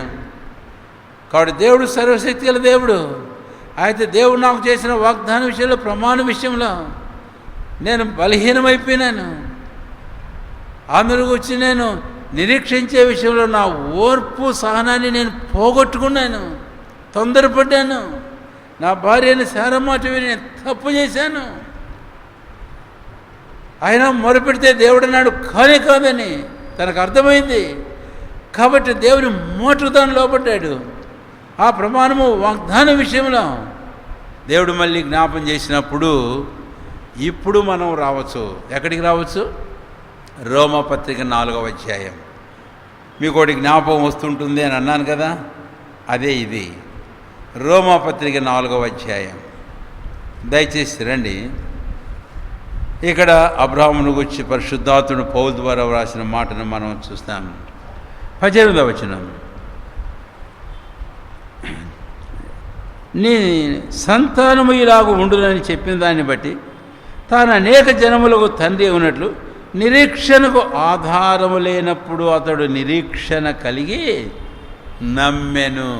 కాబట్టి దేవుడు సర్వశక్తి గల దేవుడు. అయితే దేవుడు నాకు చేసిన వాగ్దాన విషయంలో, ప్రమాణ విషయంలో నేను బలహీనమైపోయినాను. అందరూ వచ్చి నేను నిరీక్షించే విషయంలో నా ఓర్పు సహనాన్ని నేను పోగొట్టుకున్నాను, తొందరపడ్డాను. నా భార్యని శారమాట విని నేను తప్పు చేశాను. అయినా మొరపెడితే దేవుడు అన్నాడు కానే కాదని తనకు అర్థమైంది. కాబట్టి దేవుని మోటు దాన్ని లోపడ్డాడు. ఆ ప్రమాణము వాగ్దాన విషయంలో దేవుడు మళ్ళీ జ్ఞాపం చేసినప్పుడు ఇప్పుడు మనం రావచ్చు. ఎక్కడికి రావచ్చు? రోమాపత్రిక 4వ అధ్యాయం. మీకు ఒకటి జ్ఞాపకం వస్తుంటుంది అని అన్నాను కదా, అదే ఇది. రోమాపత్రిక 4వ అధ్యాయం దయచేసి రండి. ఇక్కడ అబ్రహామును గురించి పరిశుద్ధాత్ముడు పౌలు ద్వారా వ్రాసిన మాటను మనం చూస్తాం. 18వ వచనం, నీ సంతానము ఇలాగ ఉండునని చెప్పిన దాన్ని బట్టి తాను అనేక జనములకు తండ్రి ఉన్నట్లు నిరీక్షణకు ఆధారము లేనప్పుడు అతడు నిరీక్షణ కలిగి నమ్మెను.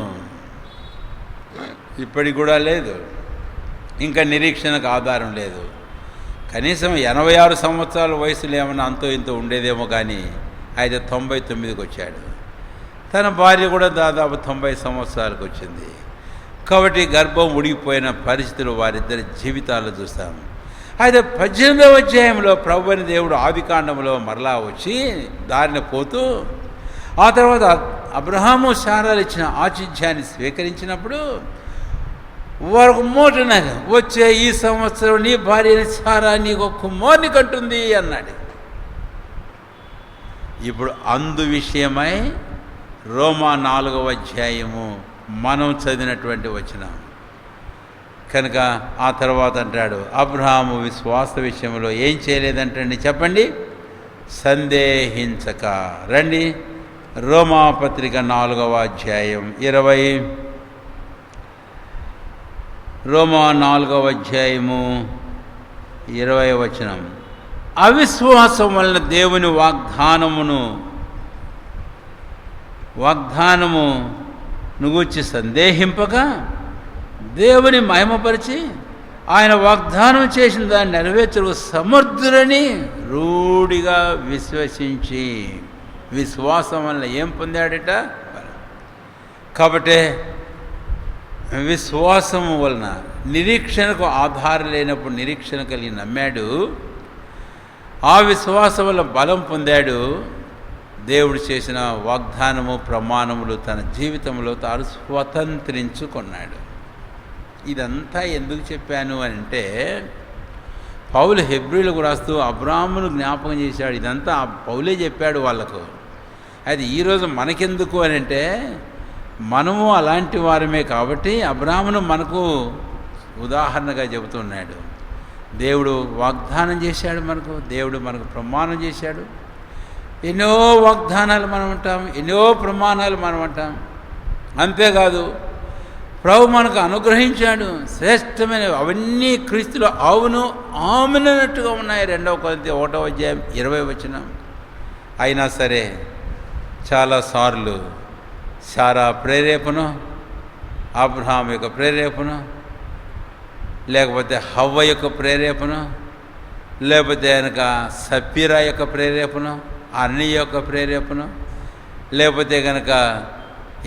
ఇప్పటికి కూడా లేదు, ఇంకా నిరీక్షణకు ఆధారం లేదు. కనీసం 86 సంవత్సరాల వయసులో ఏమన్నా అంతో ఇంతో ఉండేదేమో, కానీ అయితే 99కి వచ్చాడు. తన భార్య కూడా దాదాపు 90 సంవత్సరాలకు వచ్చింది. కాబట్టి గర్భం ఉడిగిపోయిన పరిస్థితులు వారిద్దరి జీవితాల్లో చూస్తాము. అయితే 18వ అధ్యాయంలో ప్రభువైన దేవుడు ఆదికాండంలో మరలా వచ్చి దారిన పోతూ ఆ తర్వాత అబ్రహాము శారాలు ఇచ్చిన ఆతిథ్యాన్ని స్వీకరించినప్పుడు వారు మోటన వచ్చే ఈ సంవత్సరం నీ భార్య శారా నీకు ఒక కుమారుని కంటుంది అన్నాడు. ఇప్పుడు అందు విషయమై రోమా 4వ అధ్యాయము మనం చదివినటువంటి వచనం కనుక ఆ తర్వాత అంటాడు, అబ్రహాము విశ్వాస విషయంలో ఏం చేయలేదంటండి చెప్పండి, సందేహించక. రండి రోమాపత్రిక 4వ అధ్యాయం 20, రోమా 4వ అధ్యాయము 20వ వచనం. అవిశ్వాసం వలన దేవుని వాగ్దానమును గూర్చి సందేహింపక దేవుని మహిమపరిచి ఆయన వాగ్దానం చేసిన దాన్ని నెరవేర్చు సమర్థులని రూఢిగా విశ్వసించి, విశ్వాసం వల్ల ఏం పొందాడట? కాబట్టి విశ్వాసము వలన నిరీక్షణకు ఆధారం లేనప్పుడు నిరీక్షణ కలిగి నమ్మాడు. ఆ విశ్వాసం వల్ల బలం పొందాడు. దేవుడు చేసిన వాగ్దానము ప్రమాణములు తన జీవితంలో తాను స్వతంత్రించుకున్నాడు. ఇదంతా ఎందుకు చెప్పాను అని అంటే, పౌలు హెబ్రీలకు రాస్తూ అబ్రాహామును జ్ఞాపకం చేశాడు. ఇదంతా పౌలే చెప్పాడు వాళ్ళకు. అది ఈరోజు మనకెందుకు అని అంటే, మనము అలాంటి వారమే కాబట్టి అబ్రాహామును మనకు ఉదాహరణగా చెబుతున్నాడు. దేవుడు వాగ్దానం చేశాడు మనకు, దేవుడు మనకు ప్రమాణం చేశాడు. ఎన్నో వాగ్దానాలు మనం అంటాం, ఎన్నో ప్రమాణాలు మనం అంటాం. అంతేకాదు ప్రభు మనకు అనుగ్రహించాడు శ్రేష్టమైన అవన్నీ క్రీస్తులో అవును ఆమెనట్టుగా ఉన్నాయి. 2 కొరింథీ 1వ అధ్యాయం 20వ వచనం. అయినా సరే చాలాసార్లు శారా ప్రేరేపణ, అబ్రహాం యొక్క ప్రేరేపణ, లేకపోతే హవ్వ యొక్క ప్రేరేపణ, లేకపోతే కనుక సప్పీరా యొక్క ప్రేరేపణ, అన్ని యొక్క ప్రేరేపణ, లేకపోతే కనుక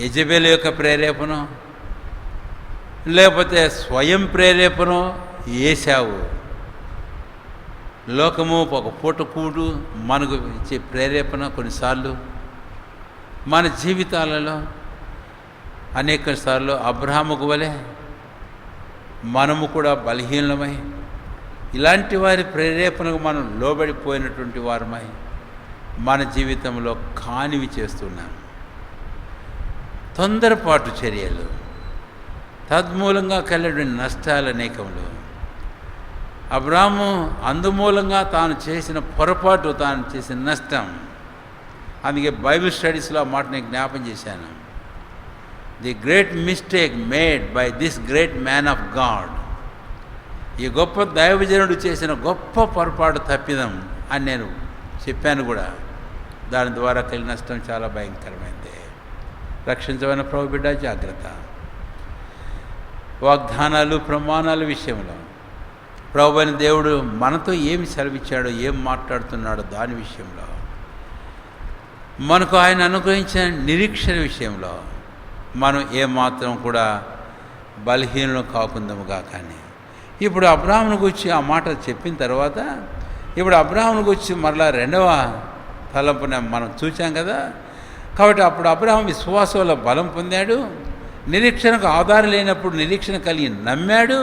యెజబెల్ యొక్క ప్రేరేపణ, లేకపోతే స్వయం ప్రేరేపణ ఏశావు. లోకము ఒక పూట కూడు మనకు ఇచ్చే ప్రేరేపణ కొన్నిసార్లు మన జీవితాలలో అనేక సార్లు అబ్రహాముకు వలె మనము కూడా బలహీనమై ఇలాంటి వారి ప్రేరేపణకు మనం లోబడిపోయినటువంటి వారమై మన జీవితంలో కానివి చేస్తున్నాం. తొందరపాటు చర్యలు, తద్మూలంగా కలిగిన నష్టాలు అనేకములు. అబ్రాహాము అందుమూలంగా తాను చేసిన పొరపాటు, తాను చేసిన నష్టం. అందుకే బైబిల్ స్టడీస్లో ఆ మాట నేను జ్ఞాపం చేశాను. The great mistake made by this great man of God. ఈ గొప్ప దైవజనుడు చేసిన గొప్ప పొరపాటు తప్పిదం అని నేను చెప్పాను కూడా. దాని ద్వారా కలిగిన నష్టం చాలా భయంకరమైంది. రక్షించబడిన ప్రభు బిడ్డ జాగ్రత్త. వాగ్దానాలు ప్రమాణాల విషయంలో ప్రభు అయిన దేవుడు మనతో ఏమి సెలవిచ్చాడో, ఏం మాట్లాడుతున్నాడో దాని విషయంలో, మనకు ఆయన అనుగ్రహించిన నిరీక్షణ విషయంలో మనం ఏమాత్రం కూడా బలహీనలు కాకుందాముగా. కానీ ఇప్పుడు అబ్రాహామును గురించి ఆ మాట చెప్పిన తర్వాత ఇప్పుడు అబ్రాహామును గురించి మరలా 2వ తలంపున మనం చూసాం కదా. కాబట్టి అప్పుడు అబ్రాహాం విశ్వాసం వల్ల బలం పొందాడు. నిరీక్షణకు ఆధారం లేనప్పుడు నిరీక్షణ కలిగి నమ్మాడు.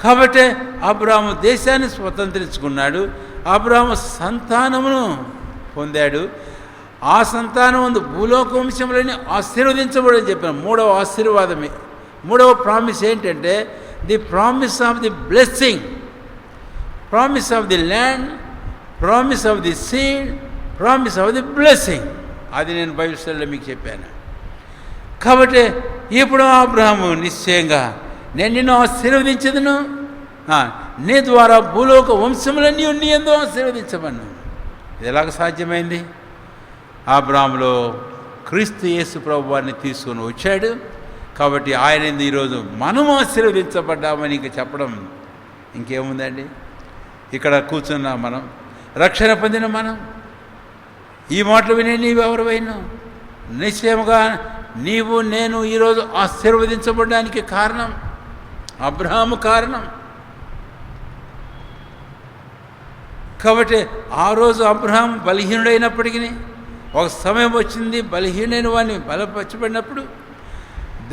కాబట్టి అబ్రాహాము దేశాన్ని స్వతంత్రించుకున్నాడు. అబ్రాహాము సంతానమును పొందాడు. ఆ సంతానం ముందు భూలోక వంశంలోని ఆశీర్వదించబడి చెప్పిన 3వ ఆశీర్వాదమే, 3వ ప్రామిస్ ఏంటంటే the promise of the blessing, promise of the land, promise of the seed, promise of the blessing. అది నేను బైబిల్ స్టడీలో మీకు చెప్పాను. కాబట్టి ఇప్పుడు అబ్రహాము నిశ్చయంగా నేను నిన్ను ఆశీర్వదించదును, నీ ద్వారా భూలోక వంశములన్నీ నీ యందు ఆశీర్వదించమన్నాను. ఇది ఎలాగ సాధ్యమైంది? అబ్రాహాములో క్రీస్తు యేసు ప్రభువాన్ని తీసుకొని వచ్చాడు కాబట్టి ఆయన ఈరోజు మనం ఆశీర్వదించబడ్డామని ఇంక చెప్పడం ఇంకేముందండి? ఇక్కడ కూర్చున్న మనం, రక్షణ పొందిన మనం, ఈ మాటలు వినే నీవెవరివైనా నిశ్చయముగా నీవు నేను ఈరోజు ఆశీర్వదించబడడానికి కారణం అబ్రహాము కారణం. కాబట్టి ఆ రోజు అబ్రహాం బలహీనుడైనప్పటికీ ఒక సమయం వచ్చింది, బలహీనైన వాడిని బలపరచబడినప్పుడు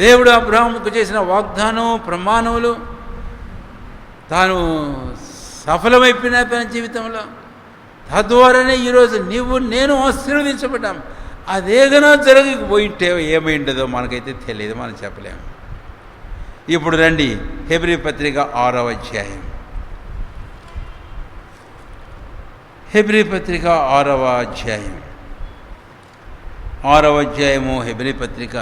దేవుడు అబ్రహాముకు చేసిన వాగ్దానం ప్రమాణములు తాను సఫలమైపోయిన తన జీవితంలో, తద్వారానే ఈరోజు నీవు నేను ఆశీర్వదించబడ్డాం. అదేగనా జరగకపోయింటే ఏమైండదో మనకైతే తెలియదు, మనం చెప్పలేము. ఇప్పుడు రండి హెబ్రీ పత్రిక 6వ అధ్యాయం. హెబ్రీ పత్రిక 6వ అధ్యాయం. 6వ అధ్యాయము హెబ్రీ పత్రిక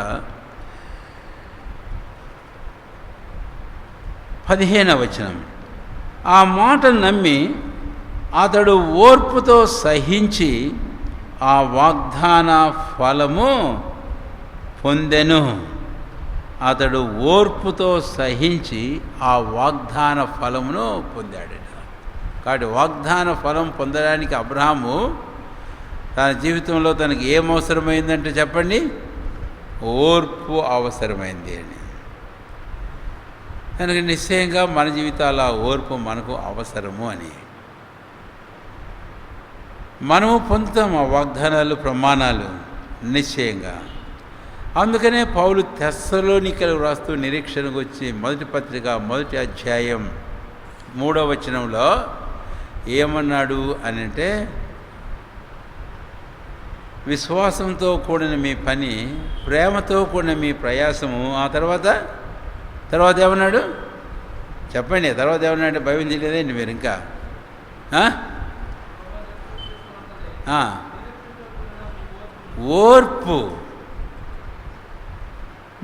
15వ వచనం. ఆ మాట నమ్మి అతడు ఓర్పుతో సహించి ఆ వాగ్దాన ఫలము పొందెను. అతడు ఓర్పుతో సహించి ఆ వాగ్దాన ఫలమును పొందాడు. కాబట్టి వాగ్దాన ఫలం పొందడానికి అబ్రహాము తన జీవితంలో తనకి ఏం అవసరమైందంటే చెప్పండి, ఓర్పు అవసరమైంది అని. కనుక నిశ్చయంగా మన జీవితాల ఓర్పు మనకు అవసరము అని మనము పొందుతాం ఆ వాగ్దానాలు ప్రమాణాలు నిశ్చయంగా. అందుకనే పౌలు తెస్సలోనికలకు రాస్తూ నిరీక్షణకు వచ్చి మొదటి పత్రిక 1వ అధ్యాయం 3వ వచనంలో ఏమన్నాడు అని అంటే, విశ్వాసంతో కూడిన మీ పని, ప్రేమతో కూడిన మీ ప్రయాసము, ఆ తర్వాత ఏమన్నాడు చెప్పండి, తర్వాత ఏమన్నాడు? బైబిల్ తెలియదండి మీరు ఇంకా. ఓర్పు,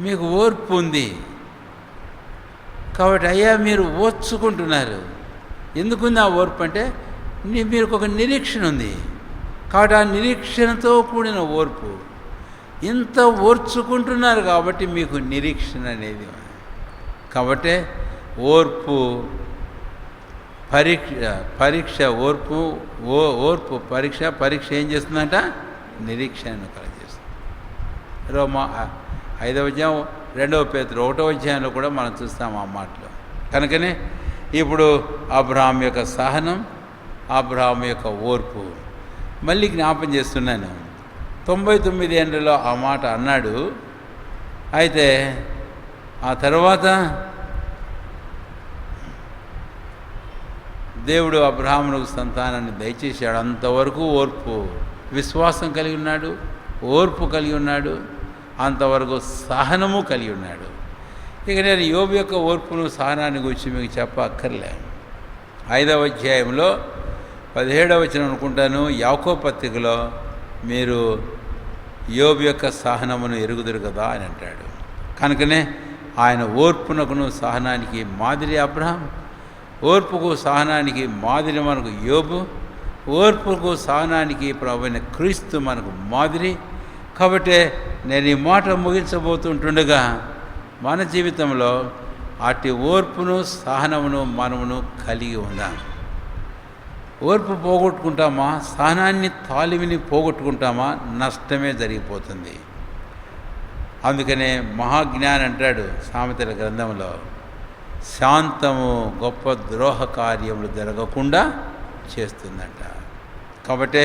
మీకు ఓర్పు ఉంది కాబట్టి అయ్యా మీరు ఓర్చుకుంటున్నారు. ఎందుకుంది ఆ ఓర్పు అంటే మీకు ఒక నిరీక్షణ ఉంది కాబట్టి ఆ నిరీక్షణతో కూడిన ఓర్పు. ఇంత ఓర్చుకుంటున్నారు కాబట్టి మీకు నిరీక్షణ అనేది. కాబట్టి ఓర్పు పరీక్ష ఓర్పు పరీక్ష ఏం చేస్తుందంట? నిరీక్షణను కలగజేస్తుంది. రోమా 5వ అధ్యాయం 2వ పేతురు 1వ అధ్యాయంలో కూడా మనం చూస్తాం ఆ మాటలు. కనుకనే ఇప్పుడు అబ్రహాం యొక్క సహనం, అబ్రహాం యొక్క ఓర్పు మళ్ళీ జ్ఞాపం చేస్తున్నాను. 99 ఏళ్ళలో ఆ మాట అన్నాడు. అయితే ఆ తర్వాత దేవుడు అబ్రహామునకు సంతానాన్ని దయచేశాడు. అంతవరకు ఓర్పు, విశ్వాసం కలిగి ఉన్నాడు, ఓర్పు కలిగి ఉన్నాడు, అంతవరకు సహనము కలిగి ఉన్నాడు. ఇక నేను యోబు యొక్క ఓర్పును సహనాన్ని గురించి మీకు చెప్పక్కర్లే. 5వ అధ్యాయంలో 17వ వచనం అనుకుంటాను, యాకోబు పత్రికలో మీరు యోబు యొక్క సహనమును ఎరుగుదురు కదా అని అంటాడు. కనుకనే ఆయన ఓర్పునకును సహనానికి మాదిరి అబ్రహాం, ఓర్పుకు సహనానికి మాదిరి మనకు యోబు, ఓర్పుకు సహనానికి ప్రభువైన క్రీస్తు మనకు మాదిరి. కాబట్టి నేను ఈ మాట ముగించబోతుంటుండగా మన జీవితంలో అట్టి ఓర్పును సహనమును మనమును కలిగి ఉందాం. ఓర్పు పోగొట్టుకుంటామా, సహనాన్ని తాలిమిని పోగొట్టుకుంటామా, నష్టమే జరిగిపోతుంది. అందుకనే మహాజ్ఞాని అంటాడు సామెతల గ్రంథంలో, శాంతము గొప్ప ద్రోహ కార్యములు జరగకుండా చేస్తుందంట. కాబట్టి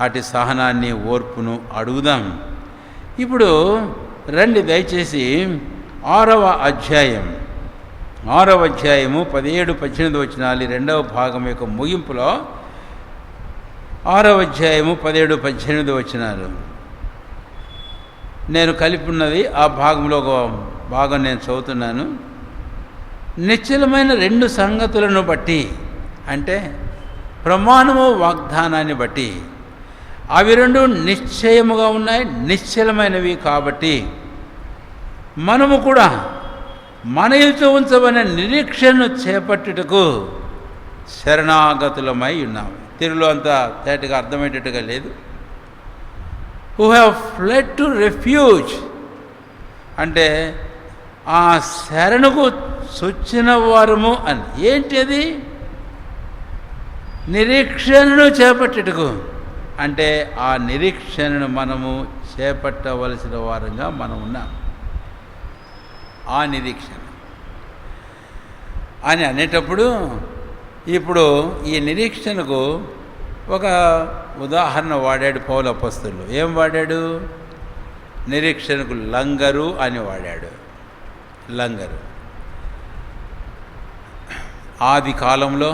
అటు సహనాన్ని ఓర్పును అడుగుదాం. ఇప్పుడు రండి దయచేసి 6వ అధ్యాయము 17-18 వచనాలు 2వ భాగం యొక్క ముగింపులో 6వ అధ్యాయము 17-18 వచనాలు నేను కలిపి ఉన్నది. ఆ భాగంలో ఒక భాగం నేను చదువుతున్నాను. నిశ్చలమైన 2 సంగతులను బట్టి, అంటే ప్రమాణము వాగ్దానాన్ని బట్టి, అవి 2 నిశ్చయముగా ఉన్నాయి, నిశ్చలమైనవి. కాబట్టి మనము కూడా మన ఎదుట ఉంచబడిన నిరీక్షణను చేపట్టుటకు శరణాగతులమై ఉన్నాము. తెలుగులో అంతా తేటగా అర్థమయ్యేటట్టుగా లేదు. Who have fled to refuge అంటే ఆ శరణుకు చొచ్చిన వారము అని. ఏంటి అది? నిరీక్షణను చేపట్టుటకు అంటే ఆ నిరీక్షణను మనము చేపట్టవలసిన వారంగా మనం ఉన్నాం. ఆ నిరీక్షణ అని అనేటప్పుడు ఇప్పుడు ఈ నిరీక్షణకు ఒక ఉదాహరణ వాడాడు పౌలు అపోస్తలుడు. ఏం వాడాడు? నిరీక్షణకు లంగరు అని వాడాడు. లంగరు ఆది కాలంలో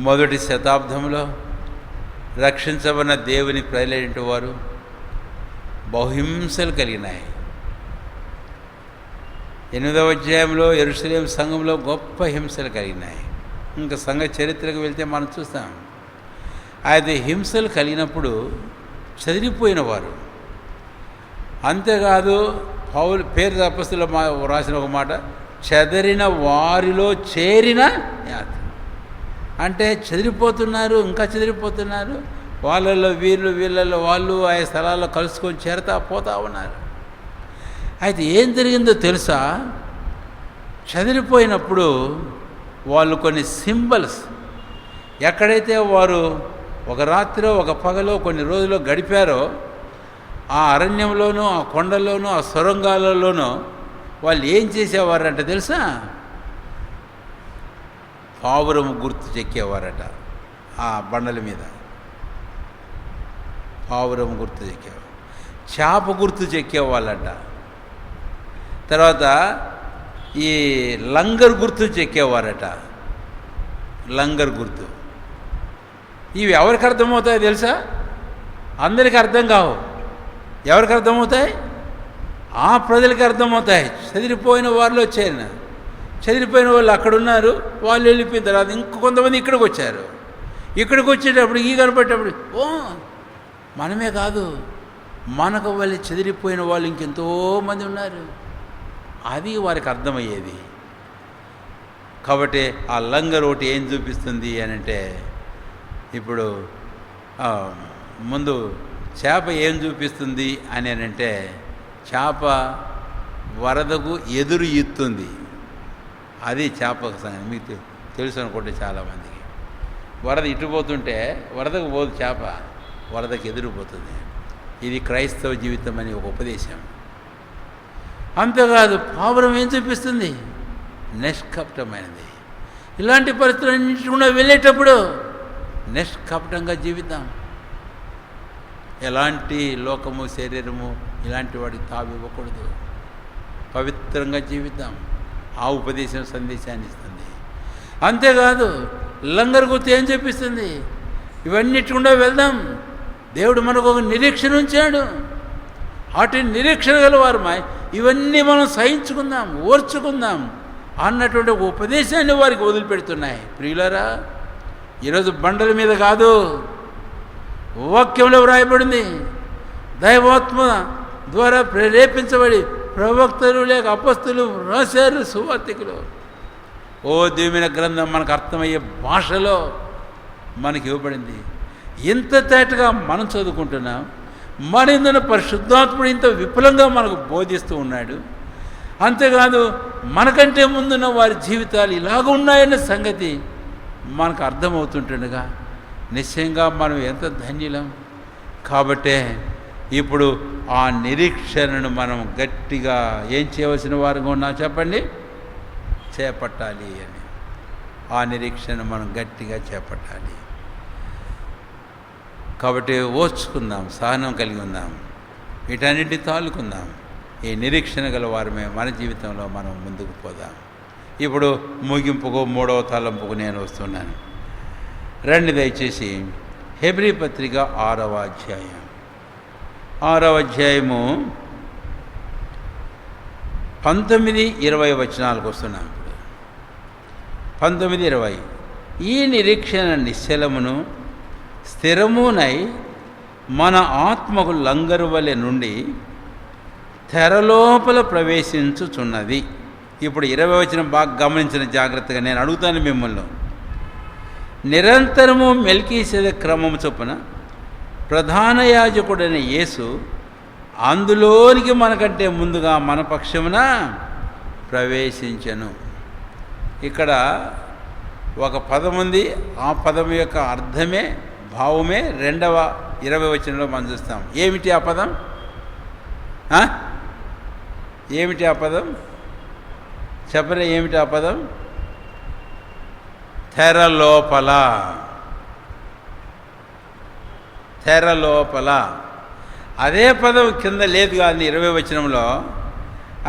మొదటి శతాబ్దంలో రక్షించబడిన దేవుని ప్రజలైన వారు బహుహింసలు కలిగినాయి. 8వ అధ్యాయంలో యెరూషలేము సంఘంలో గొప్ప హింసలు కలిగినాయి. ఇంకా సంఘ చరిత్రకు వెళ్తే మనం చూస్తాం. అది హింసలు కలిగినప్పుడు చెదిరిపోయిన వారు. అంతేకాదు పౌలు పేరు అపొస్తలుల రాసిన ఒక మాట, చెదరిన వారిలో చేరిన యాత్ర అంటే చెదిరిపోతున్నారు, ఇంకా చెదిరిపోతున్నారు. వాళ్ళల్లో వీళ్ళు, వీళ్ళల్లో వాళ్ళు ఆయా స్థలాల్లో కలుసుకొని చేరతా పోతా ఉన్నారు. అయితే ఏం జరిగిందో తెలుసా? చెదిరిపోయినప్పుడు వాళ్ళు కొన్ని సింబల్స్, ఎక్కడైతే వారు ఒక రాత్రిలో ఒక పగలో కొన్ని రోజులు గడిపారో ఆ అరణ్యంలోనూ ఆ కొండల్లోనూ ఆ సొరంగాలలోనూ వాళ్ళు ఏం చేసేవారంట తెలుసా? పావురము గుర్తు చెక్కేవారట. ఆ బండల మీద పావురము గుర్తు చెక్కేవారు. చేప గుర్తు చెక్కేవాళ్ళట. తర్వాత ఈ లంగర్ గుర్తు చెక్కేవారట. లంగర్ గుర్తు. ఇవి ఎవరికి అర్థమవుతాయో తెలుసా? అందరికీ అర్థం కావు. ఎవరికి అర్థమవుతాయి? ఆ ప్రజలకి అర్థమవుతాయి. చెదిరిపోయిన వారిలో చేరిన, చెదిరిపోయిన వాళ్ళు అక్కడ ఉన్నారు. వాళ్ళు వెళ్ళిపోయిన తర్వాత ఇంకొంతమంది ఇక్కడికి వచ్చారు. ఇక్కడికి వచ్చేటప్పుడు ఈ కనపడేటప్పుడు ఓ మనమే కాదు, మనకు వాళ్ళు చెదిరిపోయిన వాళ్ళు ఇంకెంతోమంది ఉన్నారు. అది వారికి అర్థమయ్యేది. కాబట్టి ఆ లంగర్ ఒకటి ఏం చూపిస్తుంది అని అంటే, ఇప్పుడు ముందు చేప ఏం చూపిస్తుంది అని అంటే, చేప వరదకు ఎదురు ఈత్తుంది. అది చేప సంగతి. మీకు తెలుసు అనుకుంటే చాలామందికి. వరద ఇటుపోతుంటే వరదకు పోదు చేప, వరదకు ఎదురుపోతుంది. ఇది క్రైస్తవ జీవితం అని ఒక ఉపదేశం. అంతేకాదు పావురం ఏం చూపిస్తుంది? నిష్కపటమైనది. ఇలాంటి పరిస్థితులన్నింటి కూడా వెళ్ళేటప్పుడు నిష్కపటంగా జీవిద్దాం. ఎలాంటి లోకము శరీరము ఇలాంటి వాడికి తావి ఇవ్వకూడదు. పవిత్రంగా జీవిద్దాం. ఆ ఉపదేశం సందేశాన్ని ఇస్తుంది. అంతేకాదు లంగర్ గుర్తు ఏం చూపిస్తుంది? ఇవన్నిటి కూడా వెళ్దాం. దేవుడు మనకు ఒక నిరీక్షణ ఉంచాడు. అటు నిరీక్షణ గలవారు ఇవన్నీ మనం సహించుకుందాం, ఓర్చుకుందాం అన్నటువంటి ఒక ఉపదేశాన్ని వారికి వదిలిపెడుతున్నాయి. ప్రియులారా, ఈరోజు బండల మీద కాదు, వాక్యంలో వ్రాయబడింది. దైవాత్మ ద్వారా ప్రేరేపించబడి ప్రవక్తలు లేక అపస్తులు రాశారు, సువార్తికులు. ఓ దీవెన గ్రంథం మనకు అర్థమయ్యే భాషలో మనకి ఇవ్వబడింది. ఇంత తేటగా మనం చదువుకుంటున్నాం. మరింత పరిశుద్ధాత్ముడు ఇంత విపులంగా మనకు బోధిస్తూ ఉన్నాడు. అంతేకాదు మనకంటే ముందున్న వారి జీవితాలు ఇలాగ ఉన్నాయన్న సంగతి మనకు అర్థమవుతుంటుండగా నిశ్చయంగా మనం ఎంత ధన్యులం. కాబట్టే ఇప్పుడు ఆ నిరీక్షణను మనం గట్టిగా ఏం చేయవలసిన వారుగా ఉన్నా చెప్పండి, చేపట్టాలి అని. ఆ నిరీక్షణ మనం గట్టిగా చేపట్టాలి. కాబట్టి ఓర్చుకుందాం, సహనం కలిగి ఉందాం, వీటన్నిటిని తాలుకుందాం. ఈ నిరీక్షణ గల వారమే మన జీవితంలో మనం ముందుకు పోదాం. ఇప్పుడు ముగింపుకు 3వ తలంపుకు నేను వస్తున్నాను. రండి దయచేసి హెబ్రీ పత్రిక 6వ అధ్యాయం 6వ అధ్యాయము 19-20 వచనాలకు వస్తున్నాం. ఇప్పుడు 19-20 ఈ నిరీక్షణ నిశ్చలమును స్థిరమునై మన ఆత్మకు లంగరు వలె నుండి తెరలోపల ప్రవేశించుచున్నది. ఇప్పుడు 20వ వచనం బాగా గమనించిన జాగ్రత్తగా నేను అడుగుతాను మిమ్మల్ని. నిరంతరము మెల్కీసెదెకు క్రమము చొప్పున ప్రధాన యాజకుడైన యేసు అందులోనికి మనకంటే ముందుగా మన పక్షమున ప్రవేశించెను. ఇక్కడ ఒక పదం ఉంది. ఆ పదం యొక్క అర్థమే భావమే 20వ వచనంలో మనం చూస్తాం. ఏమిటి ఆ పదం? ఏమిటి ఆ పదం? చెప్పలే. ఏమిటి ఆ పదం? తెర లోపల. తెర లోపల అదే పదం కింద లేదు కానీ 20వ వచనంలో.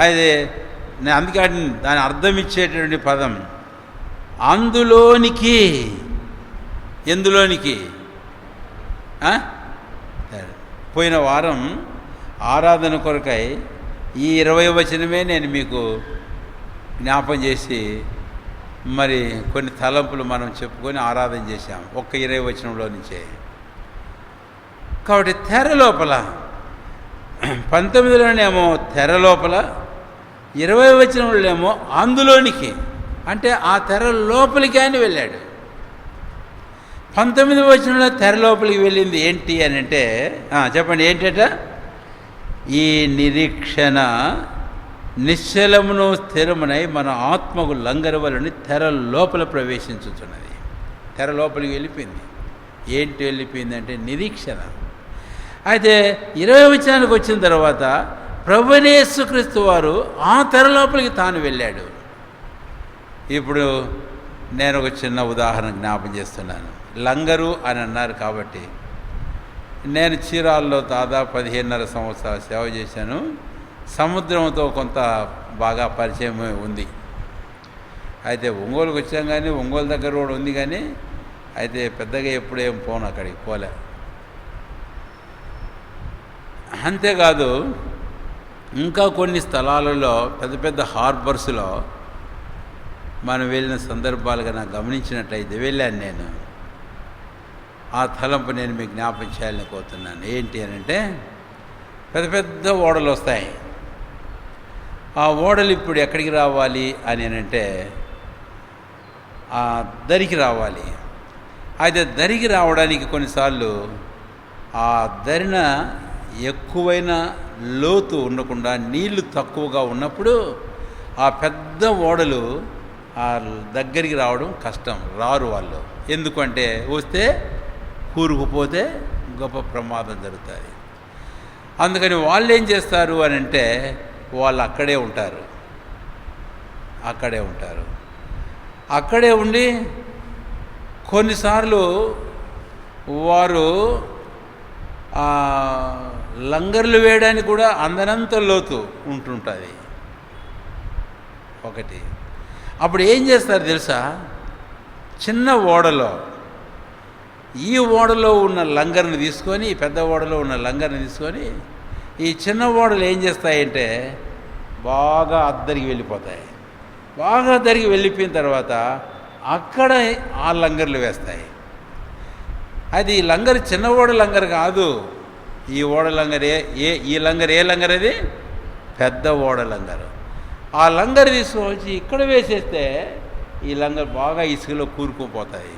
అది అందుకే దాని అర్థం ఇచ్చేటువంటి పదం అందులోనికి. ఎందులోనికి? పోయిన వారం ఆరాధన కొరకై ఈ 20వ వచనమే నేను మీకు జ్ఞాపం చేసి మరి కొన్ని తలంపులు మనం చెప్పుకొని ఆరాధన చేశాం ఒక్క 20వ వచనంలో నుంచే. కాబట్టి తెర లోపల 19లోనేమో తెర లోపల, 20వ వచనంలోనేమో అందులోనికి, అంటే ఆ తెర లోపలికి ఆయన వెళ్ళాడు. 19వ వచనంలో తెర లోపలికి వెళ్ళింది ఏంటి అని అంటే చెప్పండి ఏంటట? ఈ నిరీక్షణ నిశ్చలమును స్థిరమునై మన ఆత్మకు లంగరవలని తెర లోపల ప్రవేశించుతున్నది. తెర లోపలికి వెళ్ళిపోయింది. ఏంటి వెళ్ళిపోయింది అంటే నిరీక్షణ. అయితే 20వ వచనానికి వచ్చిన తర్వాత ప్రభువైన యేసుక్రీస్తు వారు ఆ తెర లోపలికి తాను వెళ్ళాడు. ఇప్పుడు నేను ఒక చిన్న ఉదాహరణ జ్ఞాపం చేస్తున్నాను. లంగరు అని అన్నారు కాబట్టి నేను చీరాల్లో దాదాపు 15.5 సంవత్సరాలు సేవ చేశాను. సముద్రంతో కొంత బాగా పరిచయం ఉంది. అయితే ఒంగోలుకి వచ్చాం కానీ ఒంగోలు దగ్గర కూడా ఉంది కానీ అయితే పెద్దగా ఎప్పుడేం పోను, అక్కడికి పోలే. అంతేకాదు ఇంకా కొన్ని స్థలాలలో పెద్ద పెద్ద హార్బర్స్లో మనం వెళ్ళిన సందర్భాలుగా నాకు గమనించినట్లయితే వెళ్ళాను నేను. ఆ తలంపు నేను మీకు జ్ఞాపం చేయాలని కోరుతున్నాను. ఏంటి అని అంటే పెద్ద పెద్ద ఓడలు వస్తాయి. ఆ ఓడలు ఇప్పుడు ఎక్కడికి రావాలి అని అంటే ఆ దరికి రావాలి. అయితే దరికి రావడానికి కొన్నిసార్లు ఆ దరిన ఎక్కువైన లోతు ఉండకుండా నీళ్లు తక్కువగా ఉన్నప్పుడు ఆ పెద్ద ఓడలు ఆ దగ్గరికి రావడం కష్టం, రారు వాళ్ళు. ఎందుకంటే వస్తే కూరుకుపోతే గొప్ప ప్రమాదం జరుగుతుంది. అందుకని వాళ్ళు ఏం చేస్తారు అని అంటే వాళ్ళు అక్కడే ఉంటారు. అక్కడే ఉండి కొన్నిసార్లు వారు లంగర్లు వేయడానికి కూడా అందనంత లోతు ఉంటుంటుంది ఒకటి. అప్పుడు ఏం చేస్తారు తెలుసా? చిన్న ఓడలో ఈ ఓడలో ఉన్న లంగర్ని తీసుకొని, పెద్ద ఓడలో ఉన్న లంగర్ని తీసుకొని ఈ చిన్న ఓడలు ఏం చేస్తాయంటే బాగా అద్దరికి వెళ్ళిపోతాయి. బాగా అద్దరికి వెళ్ళిపోయిన తర్వాత అక్కడ ఆ లంగర్లు వేస్తాయి. అది ఈ లంగర్ చిన్న ఓడ లంగర్ కాదు. ఈ ఓడ లంగర్ ఈ లంగర్ ఏ లంగర్? అది పెద్ద ఓడ లంగరు. ఆ లంగర్ తీసుకొచ్చి ఇక్కడ వేసేస్తే ఈ లంగర్ బాగా ఇసుకలో కూరుకుపోతాయి.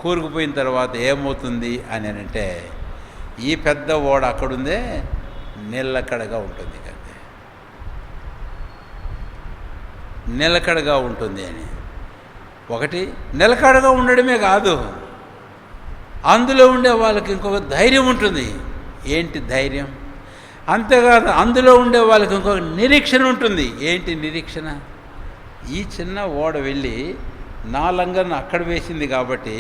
కూరుకుపోయిన తర్వాత ఏమవుతుంది అని అంటే ఈ పెద్ద ఓడ అక్కడుందే నిలకడగా ఉంటుంది కదా, నిలకడగా ఉంటుంది అని. ఒకటి నిలకడగా ఉండడమే కాదు, అందులో ఉండే వాళ్ళకి ఇంకొక ధైర్యం ఉంటుంది. ఏంటి ధైర్యం? అంతేకాదు అందులో ఉండే వాళ్ళకి ఇంకొక నిరీక్షణ ఉంటుంది. ఏంటి నిరీక్షణ? ఈ చిన్న ఓడ వెళ్ళి నా లంగర్ను అక్కడ వేసింది కాబట్టి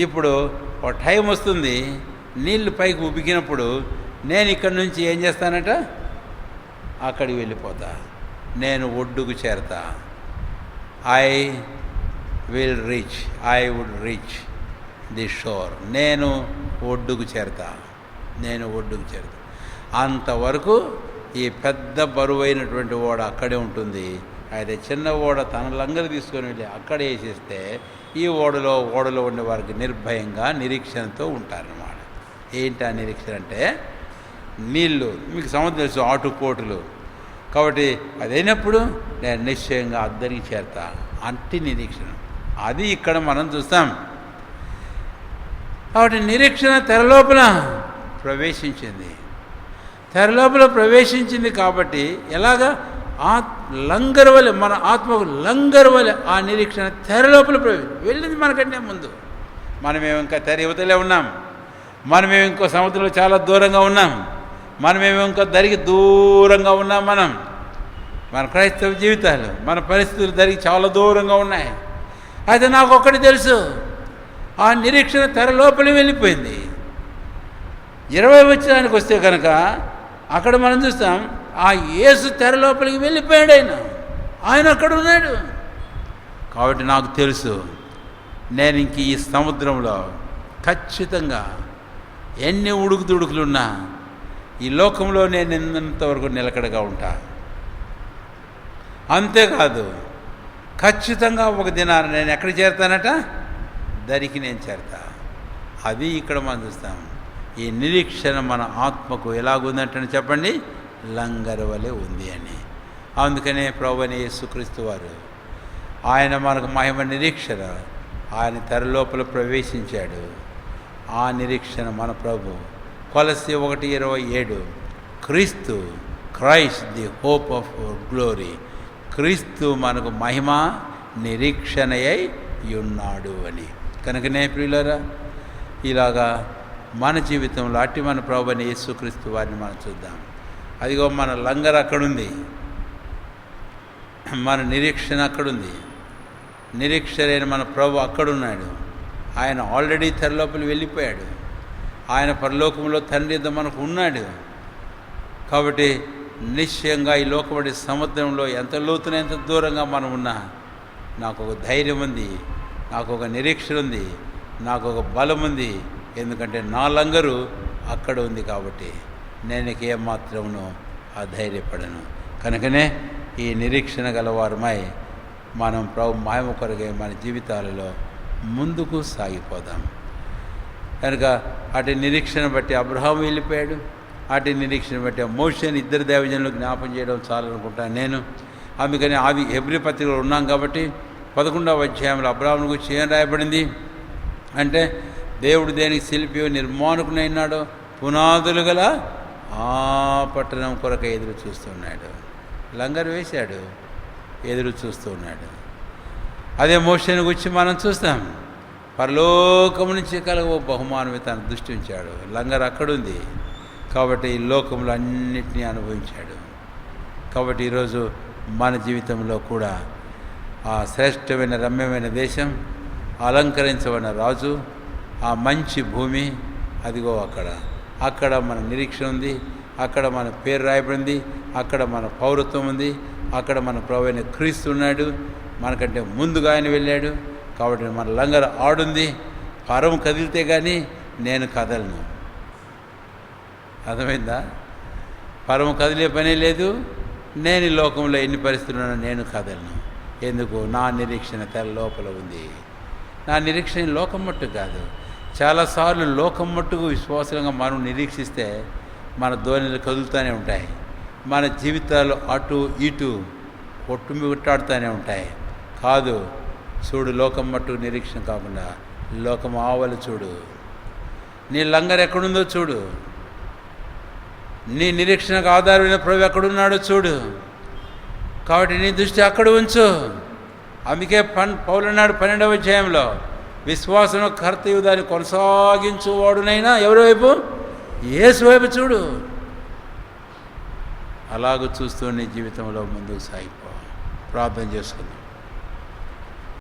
ఇప్పుడు ఒక టైం వస్తుంది, నీళ్లు పైకి ఉబికినప్పుడు నేను ఇక్కడి నుంచి ఏం చేస్తానట? అక్కడికి వెళ్ళిపోతా, నేను ఒడ్డుకు చేరతా. ఐ వుడ్ రీచ్ ది షోర్. నేను ఒడ్డుకు చేరతా. అంతవరకు ఈ పెద్ద బరువైనటువంటి ఓడ అక్కడే ఉంటుంది. అయితే చిన్న ఓడ తన లంగరు తీసుకొని వెళ్ళి అక్కడ వేసేస్తే ఈ ఓడలో ఉండే వారికి నిర్భయంగా నిరీక్షణతో ఉంటారన్నమాట. ఏంటి ఆ నిరీక్షణ అంటే నీళ్ళు, మీకు సముద్రం తెలుసు, ఆటుపోటులు. కాబట్టి అదైనప్పుడు నేను నిశ్చయంగా అద్దరికి చేరతా అంటి నిరీక్షణ. అది ఇక్కడ మనం చూస్తాం. కాబట్టి నిరీక్షణ తెరలోపల ప్రవేశించింది. తెరలోపల ప్రవేశించింది కాబట్టి ఎలాగా లంగర్ వలె మన ఆత్మకు లంగర్ వలె ఆ నిరీక్షణ తెరలోపల వెళ్ళింది. మనకంటే ముందు మనమేమో ఇంకా తెర యువతలే ఉన్నాం. మనమేమో ఇంకో సముద్రంలో చాలా దూరంగా ఉన్నాం. మనమేమో ఇంకో దరికి దూరంగా ఉన్నాం. మన క్రైస్తవ జీవితాలు మన పరిస్థితులు దరికి చాలా దూరంగా ఉన్నాయి. అయితే నాకు ఒక్కటి తెలుసు, ఆ నిరీక్షణ తెర లోపలి వెళ్ళిపోయింది. 20 వచ్చానికి వస్తే కనుక అక్కడ మనం చూస్తాం, ఆ యేసు తెర లోపలికి వెళ్ళిపోయాడు. ఆయన అక్కడ ఉన్నాడు. కాబట్టి నాకు తెలుసు, నేను ఇంక ఈ సముద్రంలో ఖచ్చితంగా ఎన్ని ఉడుకుదుడుకులున్నా ఈ లోకంలో నేను ఎంతవరకు నిలకడగా ఉంటా. అంతేకాదు, ఖచ్చితంగా ఒక దినాన నేను ఎక్కడ చేరుతానట, దరికి నేను చేరుతా. అది ఇక్కడ మనం చూస్తాం. ఈ నిరీక్షణ మన ఆత్మకు ఎలాగుందంటే చెప్పండి, లంగరు వలె ఉంది అని. అందుకనే ప్రభువైన యేసుక్రీస్తు వారు ఆయన మనకు మహిమ నిరీక్షణ, ఆయన తెరలోపల ప్రవేశించాడు. ఆ నిరీక్షణ మన ప్రభు. కొలస్సీ 1:27 Christ the hope of glory. క్రీస్తు మనకు మహిమ నిరీక్షణయై ఉన్నాడు అని. కనుకనే ప్రియులారా, ఇలాగా మన జీవితంలో అట్టి మన ప్రభువైన యేసుక్రీస్తు వారిని మనం చూద్దాం. అదిగో మన లంగర్ అక్కడుంది, మన నిరీక్షణ అక్కడుంది. నిరీక్షరైన మన ప్రభు అక్కడున్నాడు. ఆయన ఆల్రెడీ తెరలోపలి వెళ్ళిపోయాడు. ఆయన పరలోకంలో తండ్రి యొద్ద మనకు ఉన్నాడు. కాబట్టి నిశ్చయంగా ఈ లోకపడి సముద్రంలో ఎంత లోతున ఎంత దూరంగా మనం ఉన్నా నాకు ఒక ధైర్యం ఉంది, నాకు ఒక నిరీక్షణ ఉంది, నాకు ఒక బలం ఉంది. ఎందుకంటే నా లంగరు అక్కడ ఉంది. కాబట్టి నేను ఏమాత్రమును అధైర్యపడను. కనుకనే ఈ నిరీక్షణ గలవారమై మనం ప్రభు మహిమ కొరకే మన జీవితాలలో ముందుకు సాగిపోదాం. కనుక అటు నిరీక్షణ బట్టి అబ్రహాము వెళ్ళిపోయాడు. అటు నిరీక్షణ బట్టి మోషేని 2 దైవజనులు జ్ఞాపం చేయడం చాలనుకుంటాను నేను. అందుకని అది హెబ్రీ పత్రికలో ఉన్నాం కాబట్టి 11వ అధ్యాయంలో అబ్రహామును గురించి ఏం రాయబడింది అంటే, దేవుడు దేనికి శిల్పి నిర్మాణకునైనాడో పునాదులు గల ఆ పట్టణం కొరకు ఎదురు చూస్తున్నాడు. లంగరు వేశాడు, ఎదురు చూస్తూ ఉన్నాడు. అదే మోషేని గురించి మనం చూస్తాం. పరలోకము నుంచి కలుగు బహుమానమే తన దృష్టి ఉంచాడు. లంగర్ అక్కడుంది కాబట్టి ఈ లోకంలో అన్నిటినీ అనుభవించాడు. కాబట్టి ఈరోజు మన జీవితంలో కూడా ఆ శ్రేష్టమైన రమ్యమైన దేశం, అలంకరించబడిన రాజు, ఆ మంచి భూమి, అదిగో అక్కడ మన నిరీక్షణ ఉంది. అక్కడ మన పేరు రాయబడింది. అక్కడ మన పౌరత్వం ఉంది. అక్కడ మన ప్రభువైన క్రీస్తు ఉన్నాడు. మనకంటే ముందుగా ఆయన వెళ్ళాడు. కాబట్టి మన లంగర ఆడుంది. పరం కదిలితే కానీ నేను కదలను. అర్థమైందా? పరం కదిలే పనే లేదు. నేను ఈ లోకంలో ఎన్ని పరిస్థితులు నేను కదలను. ఎందుకు? నా నిరీక్షణ తెర లోపల ఉంది. నా నిరీక్షణ లోకం మట్టుకు కాదు. చాలాసార్లు లోకం మట్టుకు విశ్వాసంగా మనం నిరీక్షిస్తే మన ధోనిలు కదులుతూనే ఉంటాయి. మన జీవితాలు అటు ఇటు కొట్టుమిట్టాడుతూనే ఉంటాయి. కాదు, చూడు, లోకం మట్టుకు నిరీక్షణ కాకుండా లోకం ఆవలు చూడు. నీ లంగర్ ఎక్కడుందో చూడు. నీ నిరీక్షణకు ఆధారమైన ప్రభు ఎక్కడున్నాడో చూడు. కాబట్టి నీ దృష్టి అక్కడ ఉంచు. అందుకే పౌలన్నాడు 12వ అధ్యాయంలో, విశ్వాసం కర్తయు దాన్ని కొనసాగించువాడునైనా ఎవరి వైపు? యేసు వైపు చూడు. అలాగూ చూస్తూ నీ జీవితంలో ముందుకు సాగిపో. ప్రార్థన చేసుకుందాం.